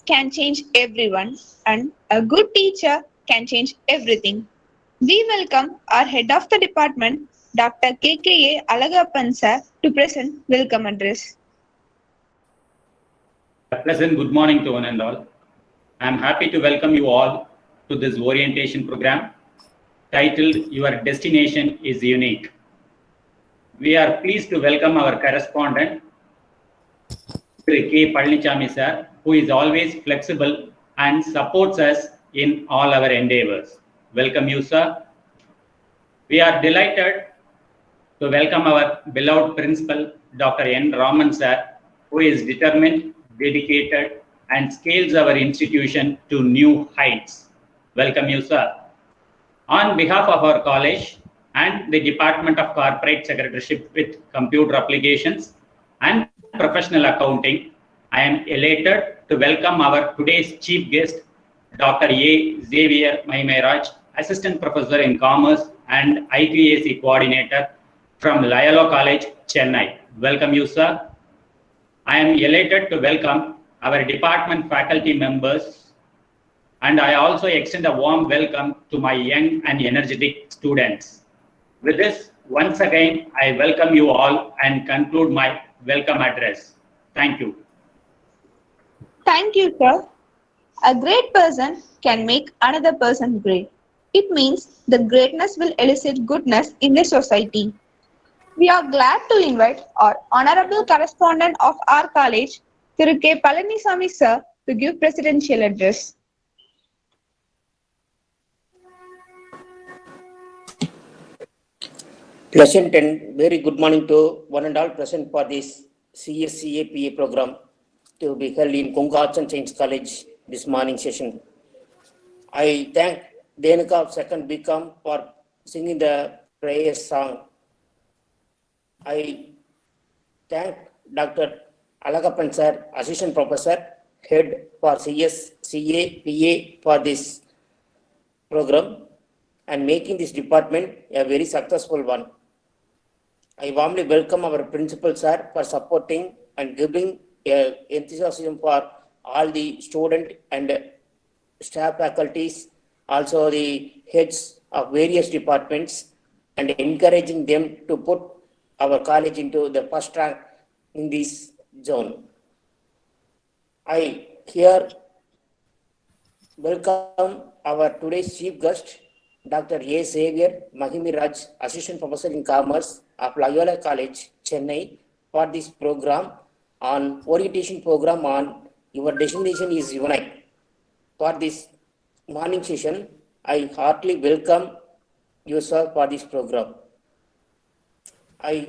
can change everyone, and a good teacher can change everything. We welcome our head of the department, Dr. KKA Alagappan sir, to present welcome address. A pleasant good morning to one and all. I am happy to welcome you all to this orientation program titled Your Destination is Unique. We are pleased to welcome our correspondent, K. Palnichami sir, who is always flexible and supports us in all our endeavors. Welcome you, sir. We are delighted to welcome our beloved principal, Dr. N. Raman sir, who is determined, dedicated, and scales our institution to new heights. Welcome you, sir. On behalf of our college and the Department of Corporate Secretaryship with Computer Applications and Professional Accounting, I am elated to welcome our today's chief guest, Dr. A. Xavier Mahimiraj, Assistant Professor in Commerce and ITAC Coordinator from Loyola College, Chennai. Welcome you, sir. I am elated to welcome our department faculty members, and I also extend a warm welcome to my young and energetic students. With this, once again, I welcome you all and conclude my welcome address. Thank you. Thank you, sir. A great person can make another person great. It means the greatness will elicit goodness in the society. We are glad to invite our honorable correspondent of our college, Thiru K. Palanisamy sir, to give presidential address. Pleasant and very good morning to one and all present for this CSCAPA program to be held in Konga Arts and Science College this morning session. I thank Denika of 2nd BCom for singing the prayer song. I thank Dr. Alagappan sir, Assistant Professor, Head for CSCAPA for this program and making this department a very successful one. I warmly welcome our principal sir for supporting and giving enthusiasm for all the student and staff faculties, also the heads of various departments, and encouraging them to put our college into the first rank in this zone. I here welcome our today's chief guest, Dr. A. Xavier Mahimiraj, Assistant Professor in Commerce of Loyola College, Chennai, for this program on orientation program on Your Destination is Unique. For this morning session, I heartily welcome you, sir, for this program. I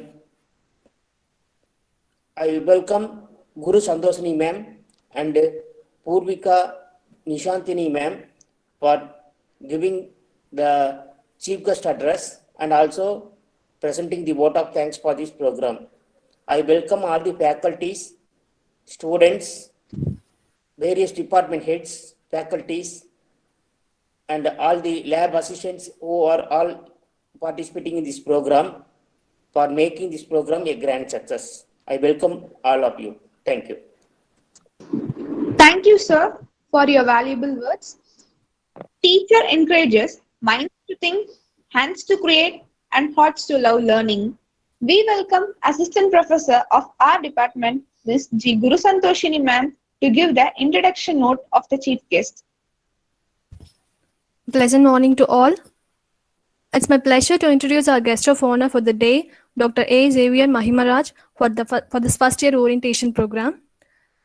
welcome Guru Santoshini ma'am and Purvika Nishantini ma'am for giving the chief guest address and also presenting the vote of thanks for this program. I welcome all the faculties, students, various department heads, faculties, and all the lab assistants who are all participating in this program for making this program a grand success. I welcome all of you. Thank you. Thank you, sir, for your valuable words. Teacher encourages minds to think, hands to create, and hearts to love learning. We welcome Assistant Professor of our department, Ms. G. Guru Santoshini ma'am, to give the introduction note of the chief guest. Pleasant morning to all. It's my pleasure to introduce our guest of honor for the day, Dr. A. Xavier Mahimiraj, for this first year orientation program.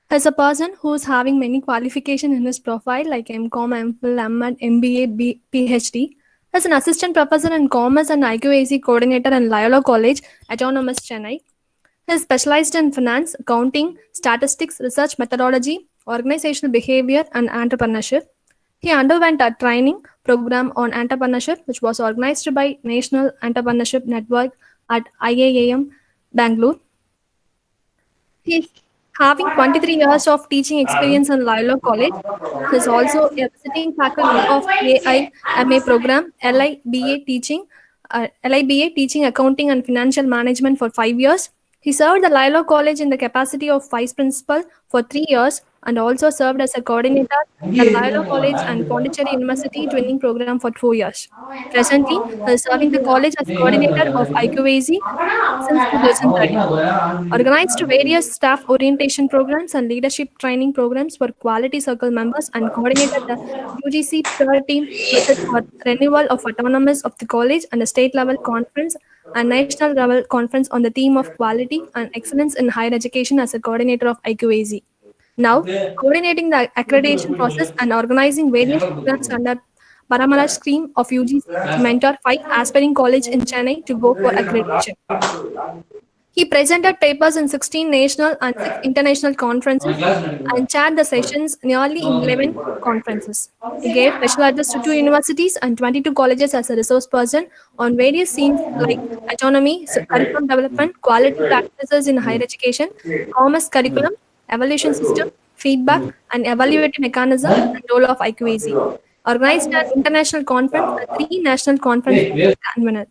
As a person who is having many qualifications in his profile like MCom, MPhil, MAd, MBA, PhD, as an assistant professor in commerce and IQAC coordinator in Loyola College, Autonomous Chennai. He is specialized in finance, accounting, statistics, research methodology, organizational behavior, and entrepreneurship. He underwent a training program on entrepreneurship, which was organized by National Entrepreneurship Network at IIM Bangalore. He is having 23 years of teaching experience in Loyola College. He is also a visiting faculty of AIMA program, LIBA teaching accounting and financial management for 5 years. He served the Loyola College in the capacity of vice principal for 3 years and also served as a coordinator at the Loyola College and Pondicherry University Twinning Program for 2 years. Presently, he is serving the college as coordinator of IQAZ since 2013. Organized various staff orientation programs and leadership training programs for quality circle members and coordinated the UGC peer team visit for renewal of autonomous of the college and a state level conference and national level conference on the theme of quality and excellence in higher education as a coordinator of IQAZ. Now, coordinating the accreditation process and organizing various programs under Paramalaj scheme of UGC to mentor 5 aspiring colleges in Chennai to go for accreditation. He presented papers in 16 national and 6 international conferences and chaired the sessions nearly in 11 conferences. He gave special address to 2 universities and 22 colleges as a resource person on various themes like autonomy, curriculum development, quality practices in higher education, commerce curriculum, evaluation system, feedback, and evaluative mechanism, and role of IQAZ. Organized an international conference and 3 national conferences convened.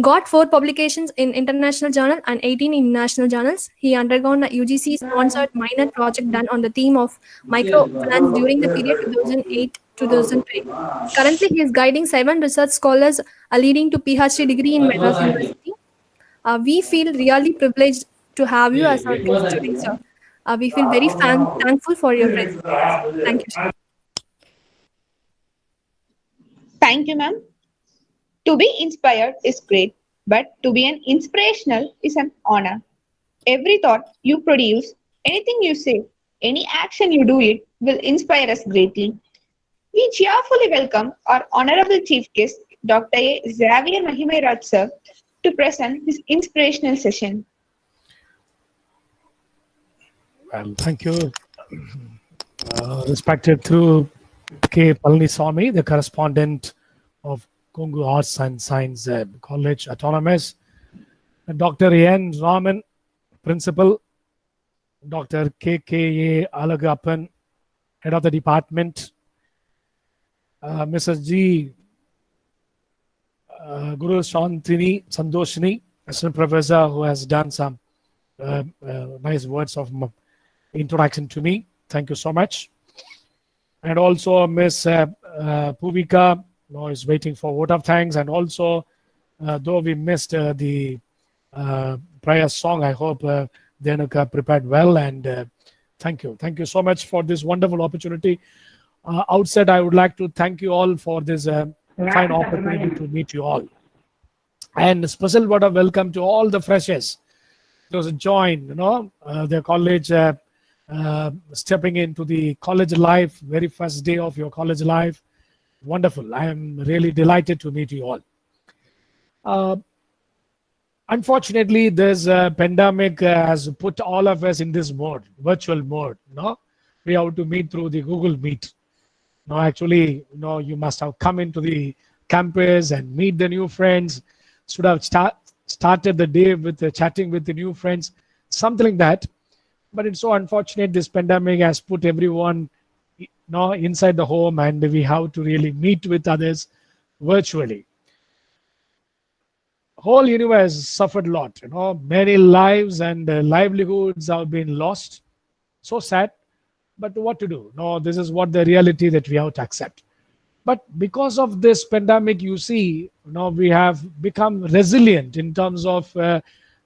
Got 4 publications in international journal and 18 in national journals. He undergone a UGC-sponsored minor project done on the theme of microfinance during the period 2008-2010. Currently, he is guiding 7 research scholars leading to PhD degree in Madras University. We feel really privileged to have you as our guest today, sir. We feel very thankful for your presence. Thank you, sir. Thank you, ma'am. To be inspired is great, but to be an inspirational is an honor. Every thought you produce, anything you say, any action you do it will inspire us greatly. We cheerfully welcome our Honorable Chief Guest, Dr. A. Xavier Mahimaraj, sir, to present this inspirational session. Thank you. Respected through K. Palaniswamy, the correspondent of Kongu Arts and Science College Autonomous, Dr. N. Raman, Principal, Dr. K.K.A. Alagappan, Head of the Department, Mrs. G. Guru Shantini Sandoshini, Assistant Professor, who has done some nice words of introduction to me. Thank you so much. And also Ms. Puvika, is waiting for vote of thanks. And also, though we missed the prior song, I hope Denuka prepared well. And thank you. Thank you so much for this wonderful opportunity. Outset, I would like to thank you all for this fine opportunity to meet you all. And a special word of welcome to all the freshers. Those who joined, their college, stepping into the college life, very first day of your college life. Wonderful. I am really delighted to meet you all. Unfortunately, this pandemic has put all of us in this mode, virtual mode. We have to meet through the Google Meet. Actually, you must have come into the campus and meet the new friends. Should have started the day with chatting with the new friends, something like that. But it's so unfortunate this pandemic has put everyone inside the home, and we have to really meet with others virtually. Whole universe suffered a lot. Many lives and livelihoods have been lost. So sad. But what to do? This is what the reality that we have to accept. But because of this pandemic, you see, we have become resilient in terms of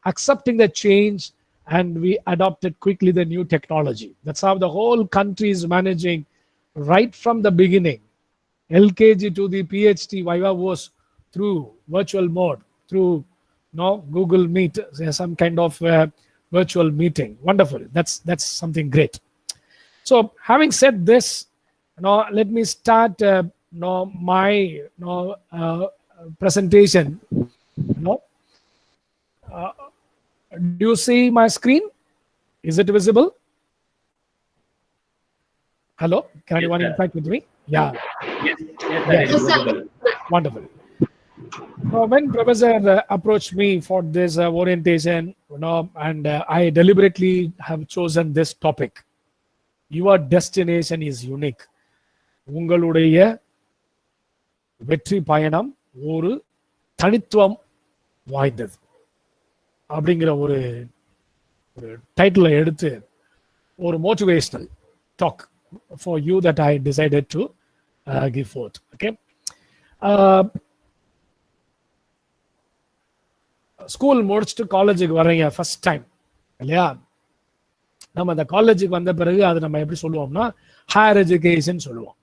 accepting the change, and we adopted quickly the new technology. That's how the whole country is managing right from the beginning. LKG to the PhD, Viva was through virtual mode, through Google Meet, some kind of virtual meeting. Wonderful. That's something great. So having said this, let me start my presentation. Do you see my screen? Is it visible? Hello? Can anyone interact with me? Yeah. Yes, visible. Wonderful. When Professor approached me for this orientation, and I deliberately have chosen this topic. Your destination is unique. உங்களுடைய வெற்றி பயணம் ஒரு தனித்துவம் வாய்ந்தது அப்படிங்கிற ஒரு டைட்டிலை எடுத்து or motivational talk for you that I decided to give forth. Okay. School முடிச்சுட்டு காலேஜுக்கு வர்றீங்க ஃபர்ஸ்ட் டைம் இல்லையா? நம்ம அந்த காலேஜுக்கு வந்த பிறகு அது நம்ம எப்படி சொல்லுவோம்னா ஹையர் எஜுகேஷன் சொல்லுவோம்.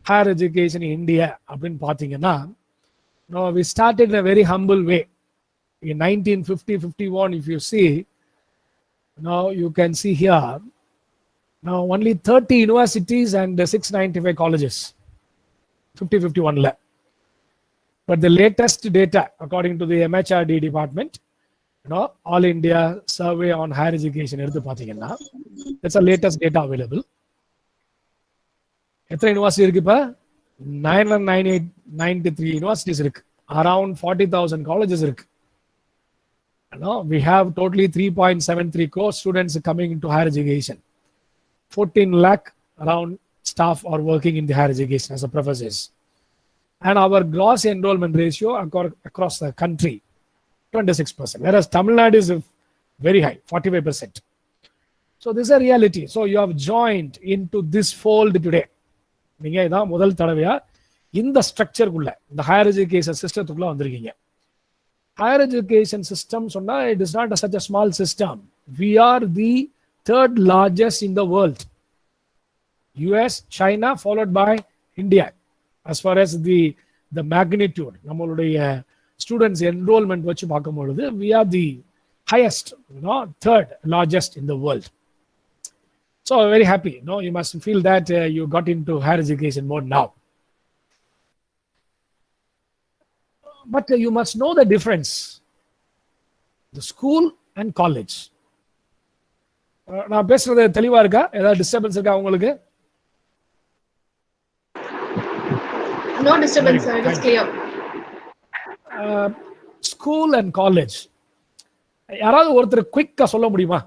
ஹையர் எஜுகேஷன் இன் இந்தியா அப்படின்னு பார்த்தீங்கன்னா, we started in a very humble way. In 1950-51, if you see, now you can see here, now only 30 universities and 695 colleges, 50-51 la. But the latest data, according to the MHRD department, All India Survey on Higher Education, that's the latest data available. எத்தனை university இருக்கு இப்ப? 993 universities இருக்கு. Around 40,000 colleges இருக்கு. We have totally 3.73 crore students coming into higher education. 14 lakh around staff are working in the higher education as a professors. And our gross enrollment ratio across the country, 26%. Whereas Tamil Nadu is very high, 45%. So this is a reality. So you have joined into this fold today. நீங்க இதான் முதல் தடவையா இந்த ஸ்ட்ரக்சருக்குள்ள, இந்த higher education சிஸ்டத்துக்குள்ள வந்திருக்கீங்க. Higher education system, it is not such a small system. We are the third largest in the world. US, China, followed by India. As far as the magnitude, நம்மளுடைய students enrollment வச்சு பார்க்கும்பொழுது, we are the highest, third largest in the world. So very happy. You must feel that you got into higher education mode now. But you must know the difference, the school and college. நான் பேசுறது தெளிவா இருக்கா? ஏதாவது disturbance இருக்கா உங்களுக்கு? No disturbance, sir. It is clear. School and college. யாராவது ஒருத்தர் குயிக்கா சொல்ல முடியுமா?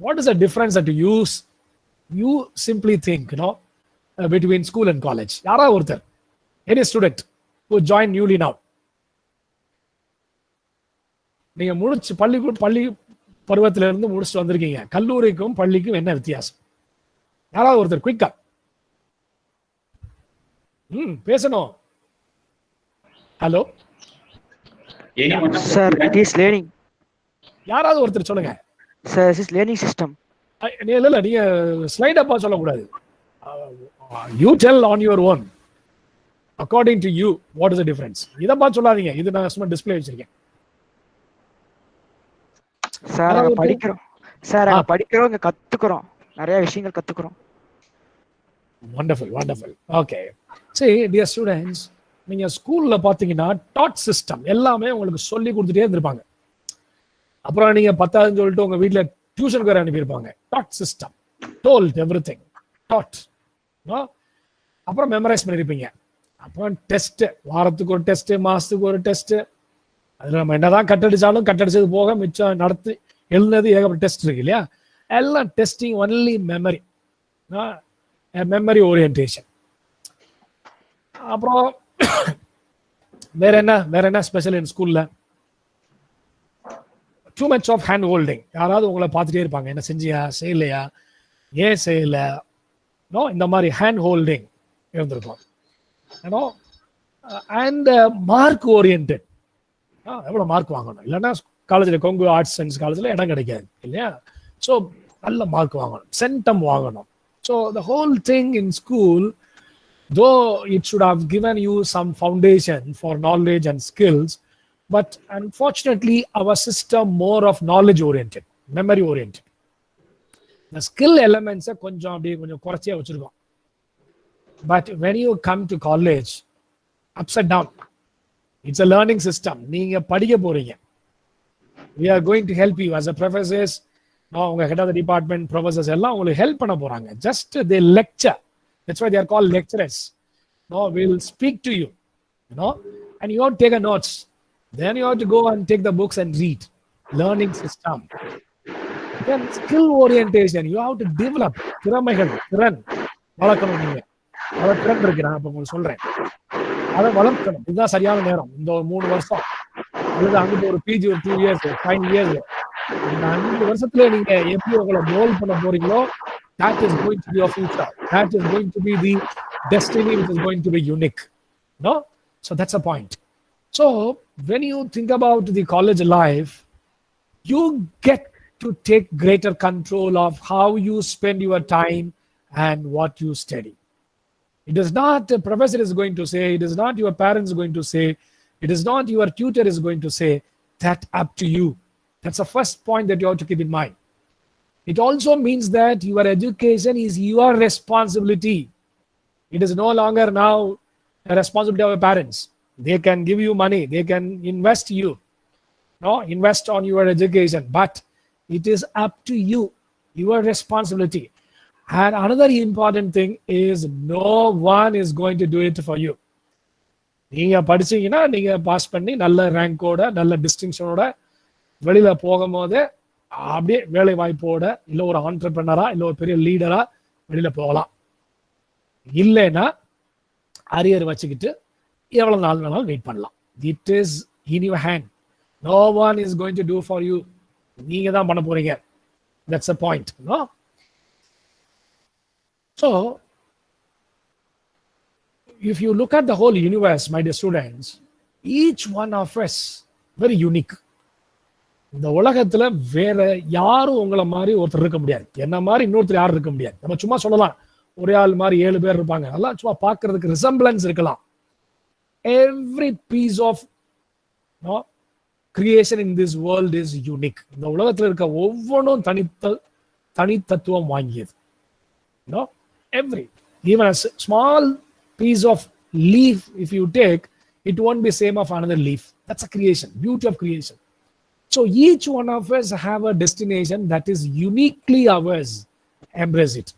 What is the difference that you simply think, between school and college? யாராவது ஒருத்தர், any student who joined newly now. நீங்க முடிச்சு பள்ளி பருவத்தில இருந்து முடிச்சுட்டு வந்திருக்கீங்க. கல்லூரிக்கும் பள்ளிக்கும் என்ன வித்தியாசம்? யாராவது ஒருத்தர் குயிக்கா பேசணும். Hello Sir, it is learning. யாராவது ஒருத்தர் சொல்லுங்க. Sir, this is learning system. இல்ல நீங்க ஸ்லைட் அப்பா சொல்லக்கூடாது. You tell on your own. According to you, what is the difference? இத பார்த்து சொல்லாதீங்க. இது நான் சும்மா டிஸ்ப்ளே வச்சிருக்கேன். Sir, நாங்க படிக்கிறோம். Sir, நாங்க படிக்கிறோம், இங்க கத்துக்குறோம். நிறைய விஷயங்கள் கத்துக்குறோம். Wonderful, wonderful. Okay. See, dear students, நீங்க ஸ்கூல்ல பாத்தீங்கன்னா டாட் சிஸ்டம் எல்லாமே உங்களுக்கு சொல்லி கொடுத்துட்டே இருந்திருப்பாங்க. அப்புறம் நீங்க 10வது சொல்லிட்டு உங்க வீட்டுல டியூஷனுக்கு வேற அனுப்பியிருப்பாங்க. Dot system, told everything, dot. அப்புறம் மெமரைஸ் பண்ணிருப்பீங்க. அப்புறம் டெஸ்ட், வாரத்துக்கு ஒரு டெஸ்ட், மாசத்துக்கு ஒரு டெஸ்ட். அதுல நம்ம என்னதான் கட்டடிச்சாலும் கட்டடிச்சது போக மிச்சம் நடத்தி எழுதுனது ஏகப்பட்ட டெஸ்ட் இருக்கு இல்லையா? எல்லாம் testing only memory, memory orientation. அப்புறம் வேற என்ன ஸ்பெஷல் இன் ஸ்கூல்ல? Too much of hand holding. யாராவது உங்களை பார்த்துட்டே இருப்பாங்க, என்ன செஞ்சியா, செய்யலையா, ஏன் செய்யல, இந்த மாதிரி ஹேண்ட் ஹோல்டிங் இருந்திருக்கும். And mark orient. எவ்வளவு மார்க் வாங்கணும், இல்லைன்னா காலேஜில் கொங்கு ஆர்ட்ஸ் சயின்ஸ் காலேஜில் இடம் கிடைக்காது இல்லையா? ஸோ நல்ல மார்க் வாங்கணும், சென்டம் வாங்கணும். So the whole thing in school, though it should have given you some foundation for knowledge and skills, but unfortunately our system more of knowledge oriented, memory oriented. The skill elements கொஞ்சம் குறைச்சே வச்சிருக்கோம். But when you come to college, upside down, it's a learning system. நீங்க படிக்க போறீங்க. We are going to help you as a professors. உங்க head of the department professors எல்லாம் உங்களுக்கு help பண்ண போறாங்க. Just they lecture. That's why they are called lecturers. We'll speak to you, and you have to take a notes. Then you have to go and take the books and read. Learning system. Then skill orientation. You have to develop. திறமைகள், திறன் வளர்க்கணும். நீங்க அதை திறன் இருக்கு, நான் இப்ப உங்களுக்கு சொல்றேன். அதை வளர்க்கணும். இதுதான் சரியான நேரம். இந்த 3 வருஷம் அல்லது அங்கிட்டு ஒரு பிஜி ஒரு 2 years 5 years இந்த 5 வருஷத்துல நீங்க எப்படி உங்களை மோல்ட் பண்ண போறீங்களோ, that is going to be your future. That is going to be the destiny which is going to be unique. No? So that's a point. So when you think about the college life, you get to take greater control of how you spend your time and what you study. It is not a professor is going to say, it is not your parents going to say, it is not your tutor is going to say, that up to you. That's the first point that you have to keep in mind. It also means that your education is your responsibility. It is no longer now a responsibility of your parents. They can give you money, they can invest you, invest on your education, but it is up to you, your responsibility. And another important thing is no one is going to do it for you. நீங்க படிச்சீங்கன்னா நீங்க pass பண்ணி நல்ல ரேங்கோட நல்ல டிஸ்டிங்ஷனோட வெளியில போகும்போது அப்படியே வேலை வாய்ப்போட இல்ல ஒரு ஆண்டர்பிரனரா இல்ல ஒரு பெரிய லீடரா வெளியில போகலாம். இல்லைன்னா அரியர் வச்சுக்கிட்டு எவ்வளவு நாள் வேணாலும் வெயிட் பண்ணலாம். It is in your hand. No one is going to do for you. நீங்க தான் பண்ண போறீங்க. That's a point. No? So if you look at the whole universe, my dear students, each one of us very unique. இந்த உலகத்துல வேற யாரும் உங்களை மாதிரி ஒருத்தர் இருக்க முடியாது. என்ன மாதிரி இன்னொருத்தர் யாரும் இருக்க முடியாது. நம்ம சும்மா சொல்லலாம் ஒரே ஆள் மாதிரி 7 பேர் இருப்பாங்க, அதெல்லாம் சும்மா பார்க்கிறதுக்கு ரிசம்பிளன்ஸ் இருக்கலாம். Every piece of creation in this world is unique. இந்த உலகத்துல இருக்க ஒவ்வொன்றும் தனித்தத்துவம் வாங்கியது. Every, even a small piece of leaf if you take, it won't be same of another leaf. That's a creation, beauty of creation. So each one of us have a destination that is uniquely ours. Embrace it.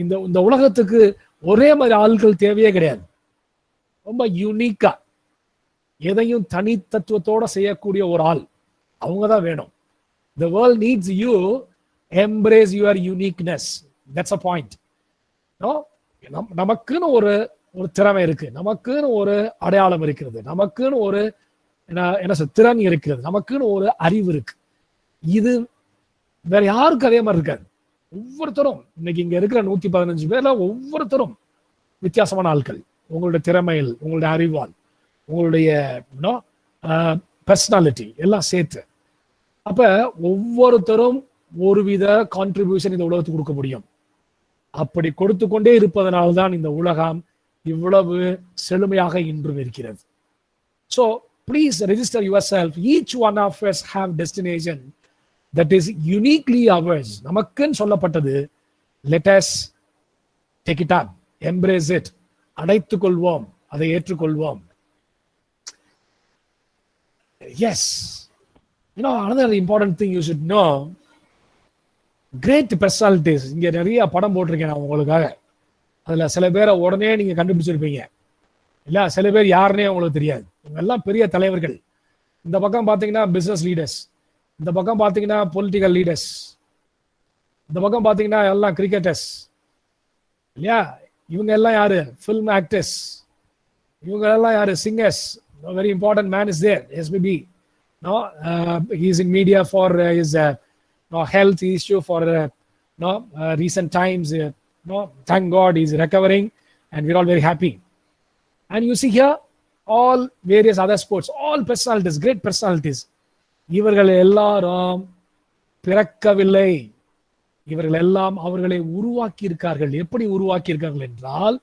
இந்த உலகத்துக்கு ஒரே மாதிரி ஆட்கள் தேவையே கிடையாது. ரொம்ப யூனிக்கா எதையும் தனித்தத்துவத்தோட செய்யக்கூடிய ஒரு ஆள் அவங்க தான் வேணும். The world needs you. Embrace your uniqueness. That's a point. நமக்குன்னு ஒரு திறமை இருக்கு, நமக்குன்னு ஒரு அடையாளம் இருக்கிறது, நமக்குன்னு ஒரு திறன் இருக்கிறது, நமக்குன்னு ஒரு அறிவு இருக்கு. இது வேற யாருக்கும் அதே மாதிரி இருக்காது. ஒவ்வொருத்தரும் இன்னைக்கு இங்க இருக்கிற 115 பேர்ல ஒவ்வொருத்தரும் வித்தியாசமான ஆட்கள். உங்களுடைய திறமையில், உங்களுடைய அறிவால், உங்களுடைய பர்சனாலிட்டி எல்லாம் சேர்த்து. அப்ப ஒவ்வொருத்தரும் ஒருவித கான்ட்ரிபியூஷன் இந்த உலகத்துக்கு கொடுக்க முடியும். அப்படி கொடுத்து கொண்டே இருப்பதனால்தான் இந்த உலகம் இவ்வளவு செழுமையாக இன்றும் இருக்கிறது. So please register yourself. Each one of us have destination that is uniquely ours. நமக்குன்னு சொல்லப்பட்டது. Let us take it up, embrace it. அடைத்துக் கொள்வோம், அதை ஏற்றுக்கொள்வோம். Yes, another important thing you should know, great personalities. இங்க நிறைய படம் போட்டிருக்கேன் நான் உங்களுக்காக. அதுல சில பேரை உடனே நீங்க கண்டுபிடிச்சிருப்பீங்க, இல்ல சில பேர் யாருன்னே உங்களுக்கு தெரியாது. இவங்க எல்லாம் பெரிய தலைவர்கள். இந்த பக்கம் பாத்தீங்கன்னா பிசினஸ் லீடர்ஸ், இந்த பக்கம் பாத்தீங்கன்னா பொலிட்டிக்கல் லீடர்ஸ், இந்த பக்கம் பாத்தீங்கன்னா எல்லாம் கிரிக்கெட்டர்ஸ் இல்லையா. இவங்க எல்லாம் யாரு? Film actors. இவங்க எல்லாம் யாரு? Singers. Very important man is there, SPB. He is in media for his health issue for recent times. Thank God he is recovering and we're all very happy. And you see here all various other sports, all personalities, great personalities. இவர்கள் எல்லாரும் பிறக்கவில்லை, இவர்கள் எல்லாம் அவர்களை உருவாக்கி இருக்கார்கள். எப்படி உருவாக்கி இருக்கார்கள் என்றால்,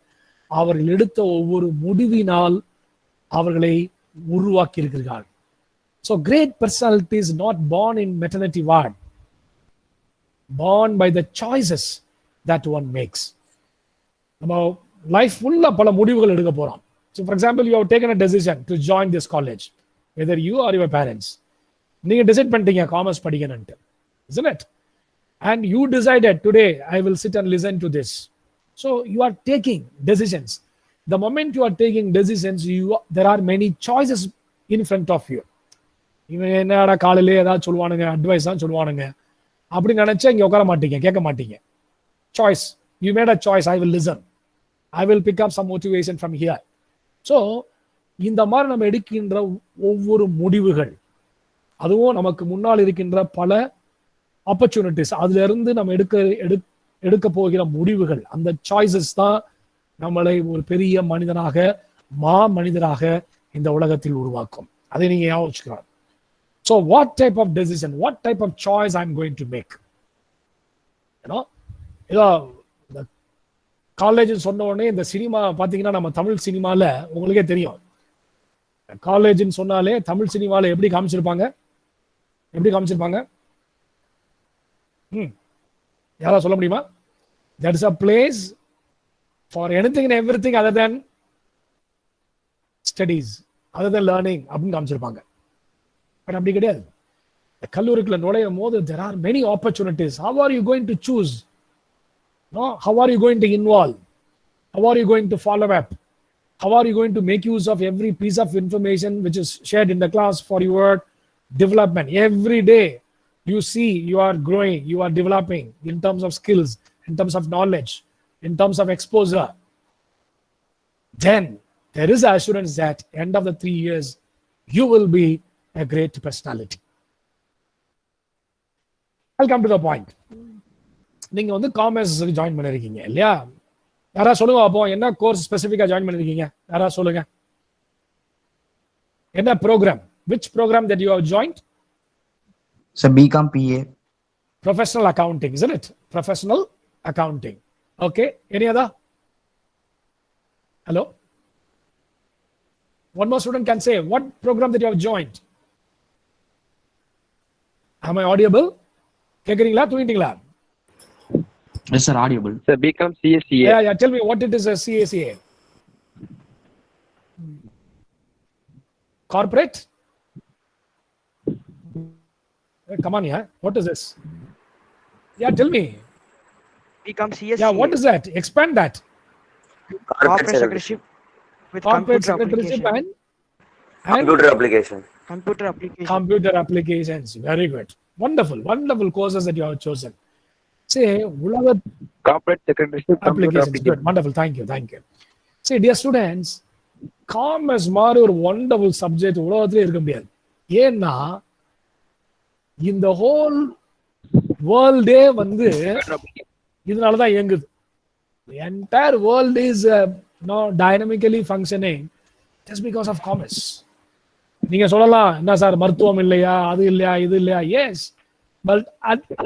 அவர்கள் எடுத்த ஒவ்வொரு முடிவினால் அவர்களை உருவாக்கி இருக்கிறார்கள். So great personalities not born in maternity ward, born by the choices that one makes. நம்ம லைஃப் ஃபுல்லா பல முடிவுகள் எடுக்க போறோம். So for example, you have taken a decision to join this college, whether you or your parents. நீங்க decide பண்ணிட்டீங்க commerce படிக்கணும்னு, isn't it? And you decided today I will sit and listen to this. So you are taking decisions. The moment you are taking decisions, there are many choices in front of you. இவன் என்னடா காலையிலே ஏதாவது சொல்லுவானுங்க, advice தான் சொல்லுவானுங்க அப்படி நினைச்சா இங்க உட்கார மாட்டீங்க, கேட்க மாட்டீங்க. Choice, you made a choice. I will listen, I will pick up some motivation from here. So இந்த மாதிரி நம்ம எடுக்கின்ற ஒவ்வொரு முடிவுகள் அதுவும் நமக்கு முன்னால் இருக்கின்ற பல ஆப்பர்ச்சுனிட்டிஸ், அதுல இருந்து நம்ம எடுக்க போகிற முடிவுகள், அந்த சாய்ஸஸ் தான் நம்மளை ஒரு பெரிய மனிதனாக, மனிதராக இந்த உலகத்தில் உருவாக்கும். அதை நீங்க ஞாபகம் வச்சுக்கலாம். So what type of decision, what type of choice I'm going to make? ஏதோ இந்த காலேஜ் சொன்ன உடனே இந்த சினிமா பாத்தீங்கன்னா நம்ம தமிழ் சினிமால உங்களுக்கே தெரியும், காலேஜ்னு சொன்னாலே தமிழ் சினிமால எப்படி காமிச்சிருப்பாங்க? யாராவது சொல்ல முடியுமா? That is a place for anything and everything other than studies, other than learning அப்படின்னு காமிச்சிருப்பாங்க. பட் அப்படி கிடையாது. கல்லூரிக்குள்ள நுழையும் போது there are many opportunities. How are you going to choose? No, how are you going to involve? How are you going to follow up? How are you going to make use of every piece of information which is shared in the class for your development? Every day you see you are growing, you are developing in terms of skills, in terms of knowledge, in terms of exposure. Then there is assurance that end of the 3 years you will be a great personality. I'll come to the point. நீங்க வந்து commerce join பண்ணிருக்கீங்க இல்லையா? யாரா சொல்லுங்க அப்போ என்ன course ஸ்பெசிஃபிக்கா join பண்ணிருக்கீங்க? யாரா சொல்லுங்க. என்ன program? Which program that you have joined? So BCom PA. Professional accounting, isn't it? Professional accounting. Okay. Any other? Hello? One more student can say what program that you have joined. Am I audible? கேக்குறீங்களா? தூங்கிட்டீங்களா? Yes sir, audible. Sir, BCom CSCA. Yeah. Tell me what it is a CSCA. Corporate? Come on, yeah. What is this? Yeah, tell me. BCom CSCA. Yeah, what is that? Expand that. Corporate secretaryship with Corporate computer secretaryship application. and Computer application. Computer application. computer applications. Very good. Wonderful courses that you have chosen. Say, உலக Corporate secretaryship. Computer applications. application. Good. Wonderful. Thank you. See, dear students, commerce மாதிரி ஒரு wonderful subject உலகத்திலே இருக்க முடியாது. ஏன்னா இந்த whole world-ஏ வந்து இதனால தான் இயங்குது. The entire world is dynamically functioning just because of commerce. நீங்க சொல்லலாம் என்ன சார் மருத்துவம் இல்லையா, அது இல்லையா, இது இல்லையா? Yes, but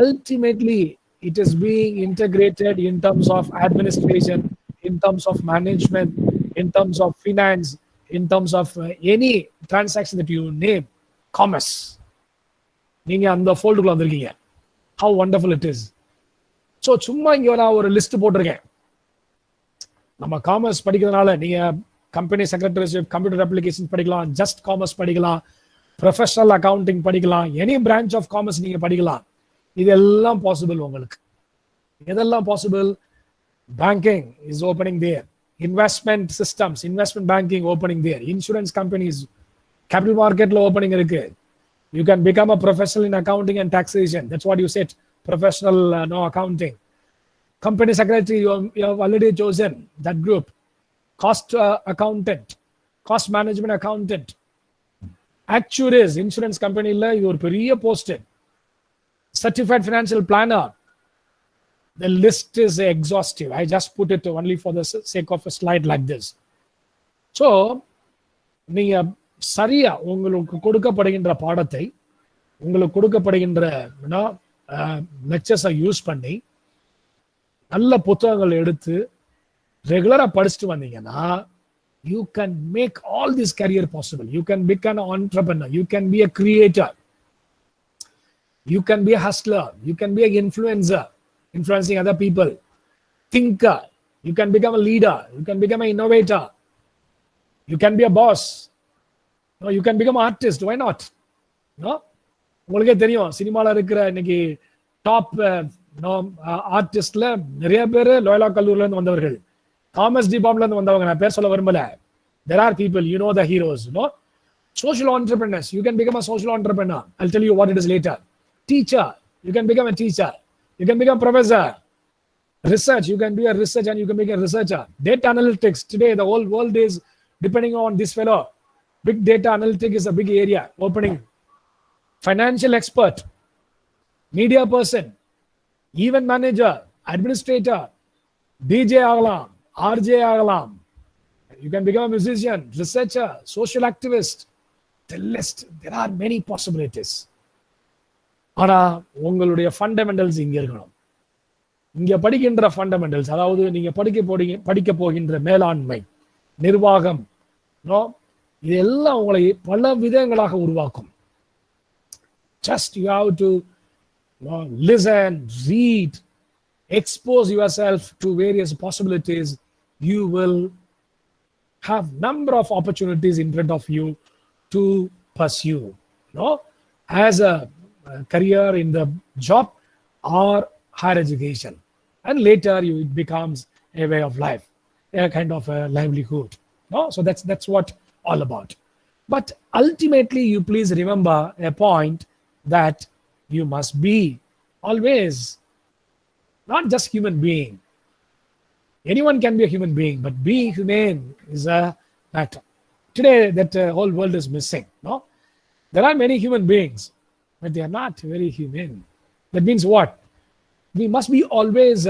ultimately it is being integrated in terms of administration, in terms of management, in terms of finance, in terms of any transaction that you name, commerce. நீங்க அந்த ஃபோல்டுக்குள்ள வந்திருக்கீங்க. How wonderful it is. So சும்மா இங்க நான் ஒரு list போட்டிருக்கேன். நம்ம commerce படிக்கிறதுனால நீங்க கம்பெனி செக்ரட்டரிஷிப், கம்ப்யூட்டர் அப்ளிகேஷன் படிக்கலாம், ஜஸ்ட் காமர்ஸ் படிக்கலாம், ப்ரொஃபஷனல் அக்கவுண்டிங் படிக்கலாம், எனி பிரான்ச் ஆஃப் காமர்ஸ் நீங்க படிக்கலாம். இதெல்லாம் பாசிபிள் உங்களுக்கு. எதெல்லாம் possible? Banking is opening there, investment systems, investment banking opening there, insurance companies, capital மார்க்கெட்ல ஓப்பனிங் இருக்கு. You can become a professional in accounting and taxation. That's what you said, professional accounting. Company secretary, you have already chosen that group. Cost accountant, cost management accountant, actuaries, insurance company la you are periya posted, certified financial planner. The list is exhaustive. I just put it only for the sake of a slide like this. So நீங்க சரியா உங்களுக்கு கொடுக்கப்படுகின்ற பாடத்தை, உங்களுக்கு கொடுக்கப்படுகின்ற லெக்சர்ஸை use பண்ணி நல்ல புத்தகங்கள் எடுத்து ரெகுலரா படிச்சுட்டு வந்தீங்கன்னா you can make all this career possible. You can become an entrepreneur, you can be a creator, you can be a hustler, you can be an influencer, influencing other people, thinker, you can become a leader, you can become an innovator, you can be a boss. No, you can become an artist. Why not? No, உங்களுக்கே தெரியும் சினிமால இருக்கிற இன்னைக்கு top ஆர்டிஸ்ட்ல நிறைய பேர் Loyola கல்லூரில இருந்து வந்தவர்கள், காமர்ஸ் டிபார்ட்மெண்ட்ல இருந்து வந்தவங்க. நான் பேர் சொல்ல விரும்பல. There are people, you know the heroes, no? Social entrepreneurs, you can become a social entrepreneur. I'll tell you what it is later. Teacher, you can become a teacher, you can become a professor. Research, you can be a researcher and you can become a researcher. Data analytics, today the whole world is depending on this fellow. Big data analytics is a big area opening. financial expert, media person, event manager, administrator, DJ ஆகலாம், RJ ஆகலாம். You can become a musician, researcher, social activist. The list, there are many possibilities. ஆனா உங்களுடைய fundamentals இங்க இருக்கணும். இங்க படிக்கின்ற fundamentals, அதாவது நீங்க படிக்க போகின்ற மேலாண்மை, நிர்வாகம், இதெல்லாம் உங்களை பல விதங்களாக உருவாக்கும். Just you have to listen, read, expose yourself to various possibilities. You will have number of opportunities in front of you to pursue, as a career in the job or higher education, and later it becomes a way of life, a kind of a livelihood. So that's what all about. But ultimately, you please remember a point that you must be always not just human being. Anyone can be a human being, but being humane is a matter. Today, that whole world is missing. There are many human beings, but they are not very humane. That means what? We must be always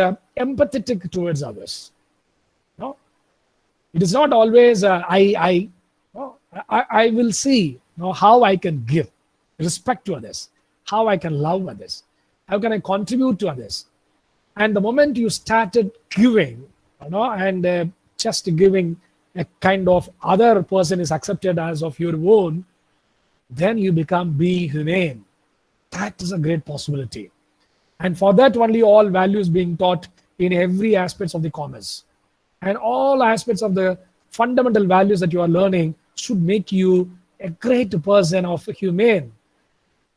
empathetic towards others. It is not always I will see how I can give respect to others, how I can love others, how can I contribute to others. And the moment you started giving, and just giving a kind of other person is accepted as of your own, then you become being humane. That is a great possibility. And for that only all values being taught in every aspects of the commerce. And all aspects of the fundamental values that you are learning should make you a great person of humane.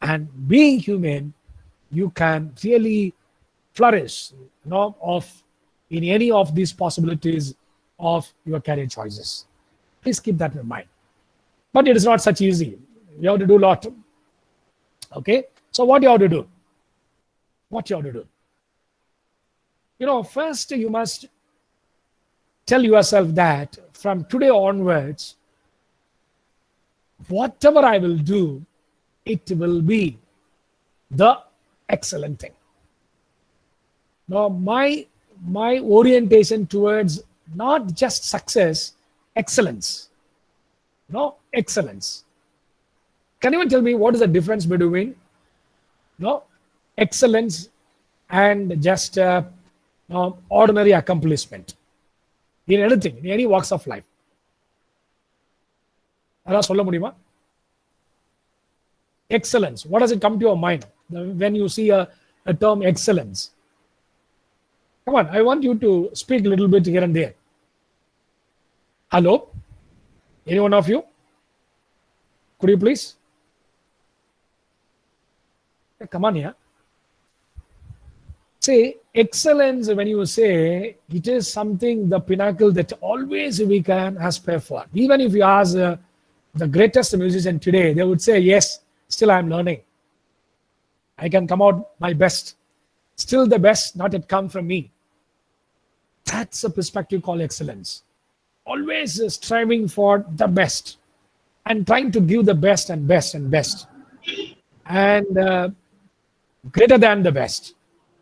And being humane, you can really flourish in any of these possibilities of your career choices. Please keep that in mind. But it is not such easy. You have to do a lot. Okay? So what you have to do? First you must tell yourself that from today onwards, whatever I will do, it will be the excellent thing. Now, my orientation towards not just success, excellence. Excellence. Can anyone tell me what is the difference between excellence and just ordinary accomplishment in anything, in any walks of life? Adha solla mudiyuma? Excellence. What does it come to your mind when you see a term excellence? Come on, I want you to speak a little bit here and there. Hello? Any one of you? Could you please? Come on here. Say, excellence, when you say, it is something, the pinnacle that always we can aspire for. Even if you ask the greatest musician today, they would say, yes, still I'm learning. I can come out my best. Still the best not yet come from me. That's a perspective called excellence. Always striving for the best and trying to give the best and best and best. And greater than the best,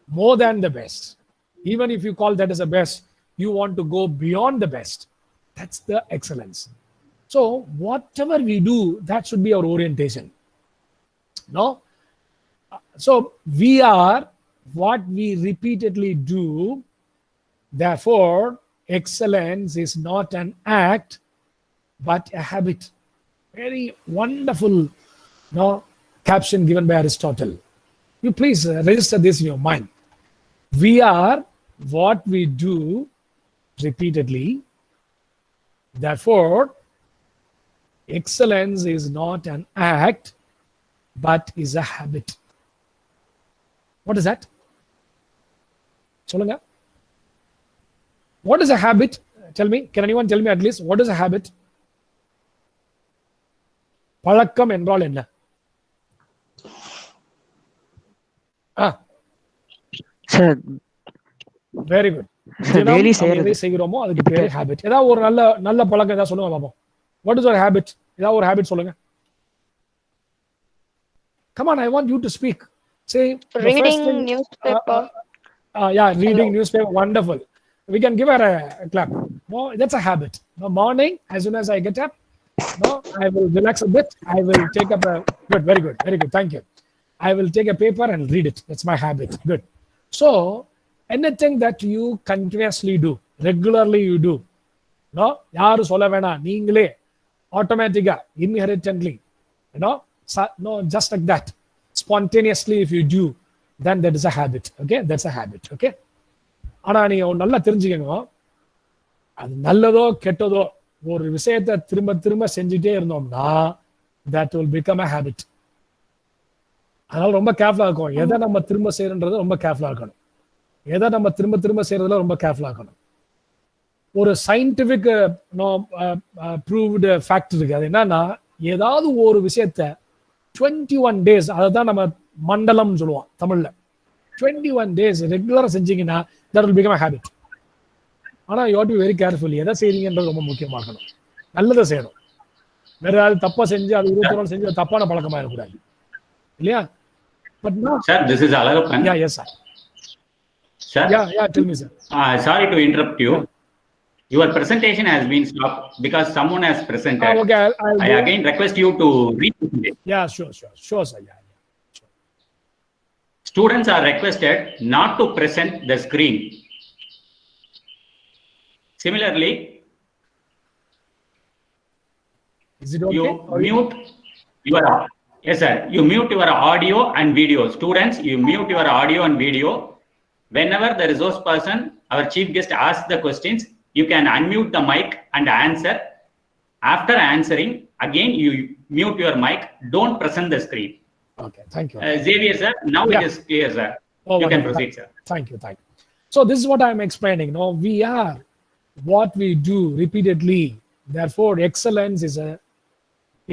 more than the best. Even if you call that as the best, you want to go beyond the best. That's the excellence. So whatever we do, that should be our orientation. So we are what we repeatedly do. Therefore, excellence is not an act, but a habit. Very wonderful caption given by Aristotle. You please register this in your mind. We are what we do repeatedly. Therefore, excellence is not an act, but is a habit. What is that? Solunga. What is a habit? Tell me. Can anyone tell me at least what is a habit? பழக்கம் என்றால் என்ன? Sir very good. Daily செய்கிறோமோ அதுக்கு பேரு habit. ஏதாவது ஒரு நல்ல பழக்கம் ஏதாவது சொல்லுங்க பாப்போம். What is your habit? ஏதாவது ஒரு ஹாபிட் சொல்லுங்க. Come on, I want you to speak. Say the first Reading thing, newspaper. yeah, reading Hello. newspaper, wonderful. We can give her a clap. No, that's a habit. No, morning, as soon as I get up, no, I will relax a bit. I will take up a good, very good, very good. Thank you. I will take a paper and read it. That's my habit. Good. So anything that you continuously do, regularly you do, no, யாரு சொல்ல வேணாம், நீங்களே automatically, inherently, no, just like that, spontaneously, if you do, then that is a habit. Okay, that's a habit. Okay, ஆனா நீங்க நல்லா தெரிஞ்சுக்கங்க, அது நல்லதோ கெட்டதோ ஒரு விஷயத்தை திரும்ப திரும்ப செஞ்சுட்டே இருந்தோம்னா that will become a habit. அதனால ரொம்ப கேர்ஃபுல்லா இருக்கும். எதை நம்ம திரும்ப செய்யறன்றது ரொம்ப கேர்ஃபுல்லா இருக்கணும். எதை நம்ம திரும்ப திரும்ப செய்யறதுல ரொம்ப கேர்ஃபுல்லா இருக்கணும். ஒரு சயின்டிபிக் ப்ரூவ்டு ஃபேக்ட் இருக்கு. அது என்னன்னா, ஏதாவது ஒரு விஷயத்த 21 days, அதை தான் நம்ம மண்டலம் சொல்லுவோம் தமிழ்ல. 21 days ரெகுலரா செஞ்சீங்கன்னா that will become a habit. ஆனா you have to be very careful. எதை செய்றீங்கன்றது ரொம்ப முக்கியமா இருக்கணும். நல்லதை செய்யணும். வேற யாராவது தப்பா செஞ்சு அது 21 நாள் செஞ்சு தப்பான பழக்கமா இருக்கக்கூடாது இல்லையா? But no Sir, this is Alagappan. Yeah, yes, sir. Sir? Yeah, tell me, sir. Sorry to interrupt you. Your presentation has been stopped because someone has presented. Okay, I'll I again request you to read it. Yeah, sure, sir. Yeah. Students are requested not to present the screen. Similarly, Is it okay? you mute your, yes sir, you mute your audio and video. Students, you mute your audio and video. Whenever the resource person, our chief guest, asks the questions, you can unmute the mic and answer. After answering, again you mute your mic. Don't present the screen. Okay, thank you. Xavier sir, now Yeah. it is clear sir. Oh, You can wonderful. proceed sir. Thank you. So this is what I'm explaining. No, we are what we do repeatedly. Therefore, excellence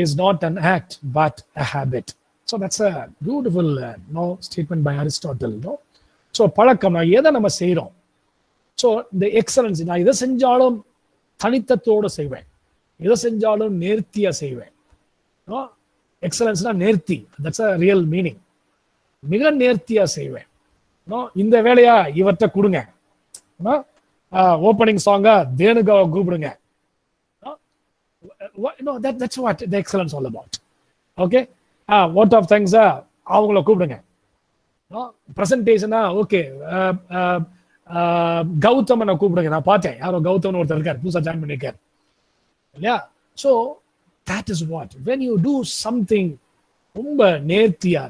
is not an act but a habit. So that's a beautiful statement by Aristotle. No, so பழக்கம் எதை நம்ம செய்றோம். So இந்த excellence, நான் எதை செஞ்சாலும் தனித்தத்தோடு செய்வேன், எதை செஞ்சாலும் நேர்த்தியா செய்வேன். எக்ஸலன்ஸ்னா நேர்த்தி, தட்ஸ் அ ரியல் மீனிங். மிக நேர்த்தியா செய்வேன். இந்த வேலையா இவர்கிட்ட கொடுங்க, ஓப்பனிங் சாங்கா தேனுகாவை கூப்பிடுங்க. That's what the excellence all about. Okay, what of things அவங்கள கூப்பிடுங்க. பிரசன்டேஷனா ஓகே, கௌதமனை கூப்பிடுங்க. நான் பார்த்தேன், யாரோ கௌதமன் ஒருத்தர் இருக்காரு, புதுசா ஜாயின் பண்ணிருக்காரு இல்லையா? So that is what, when you do something ரொம்ப நேர்த்தியா,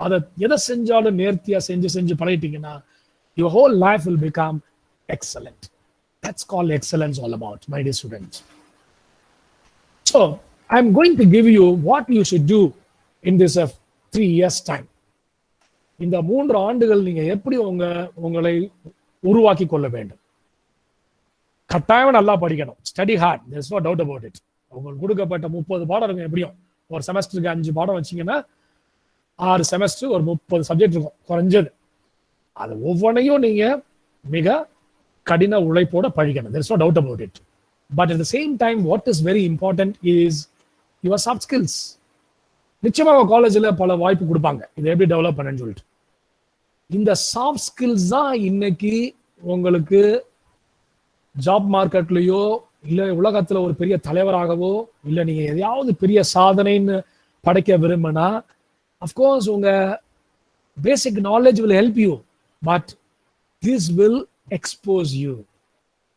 அதை எதை செஞ்சாலும் நேர்த்தியா செஞ்சு பழகிட்டீங்கன்னா your whole life will become excellent. That's called excellence all about, my dear students. So I'm going to give you what you should do in this 3 years time. இந்த 3 ஆண்டுகள் நீங்க எப்படி உங்களை உருவாக்கி கொள்ள வேண்டும். கட்டாயம் நல்லா படிக்கணும். Study hard, there is no doubt about it. உங்களுக்கு கொடுக்கப்பட்ட 30 பாடம் இருக்கும். எப்படியும் ஒரு செமஸ்டருக்கு 5 பாடம் வச்சீங்கன்னா 6 செமஸ்டர் ஒரு 30 சப்ஜெக்ட் இருக்கும் குறைஞ்சது. அது ஒவ்வொன்றையும் நீங்க மிக கடின உழைப்போட படிக்கணும். there is no doubt about it. But at the same time, what is very important is your soft skills. நிச்சயமா காலேஜ்ல பல வாய்ப்பு கொடுப்பாங்க, இதை எப்படி டெவலப் பண்ணு சொல்லிட்டு. இந்த சாஃப்ட் ஸ்கில்ஸ் தான் இன்னைக்கு உங்களுக்கு ஜாப் மார்க்கெட்லயோ இல்ல உலகத்துல ஒரு பெரிய தலைவராகவோ இல்ல நீங்க எதையாவது பெரிய சாதனைன்னு படைக்க விரும்பினா, அஃப்கோர்ஸ் உங்க basic knowledge will help you, but this will expose you.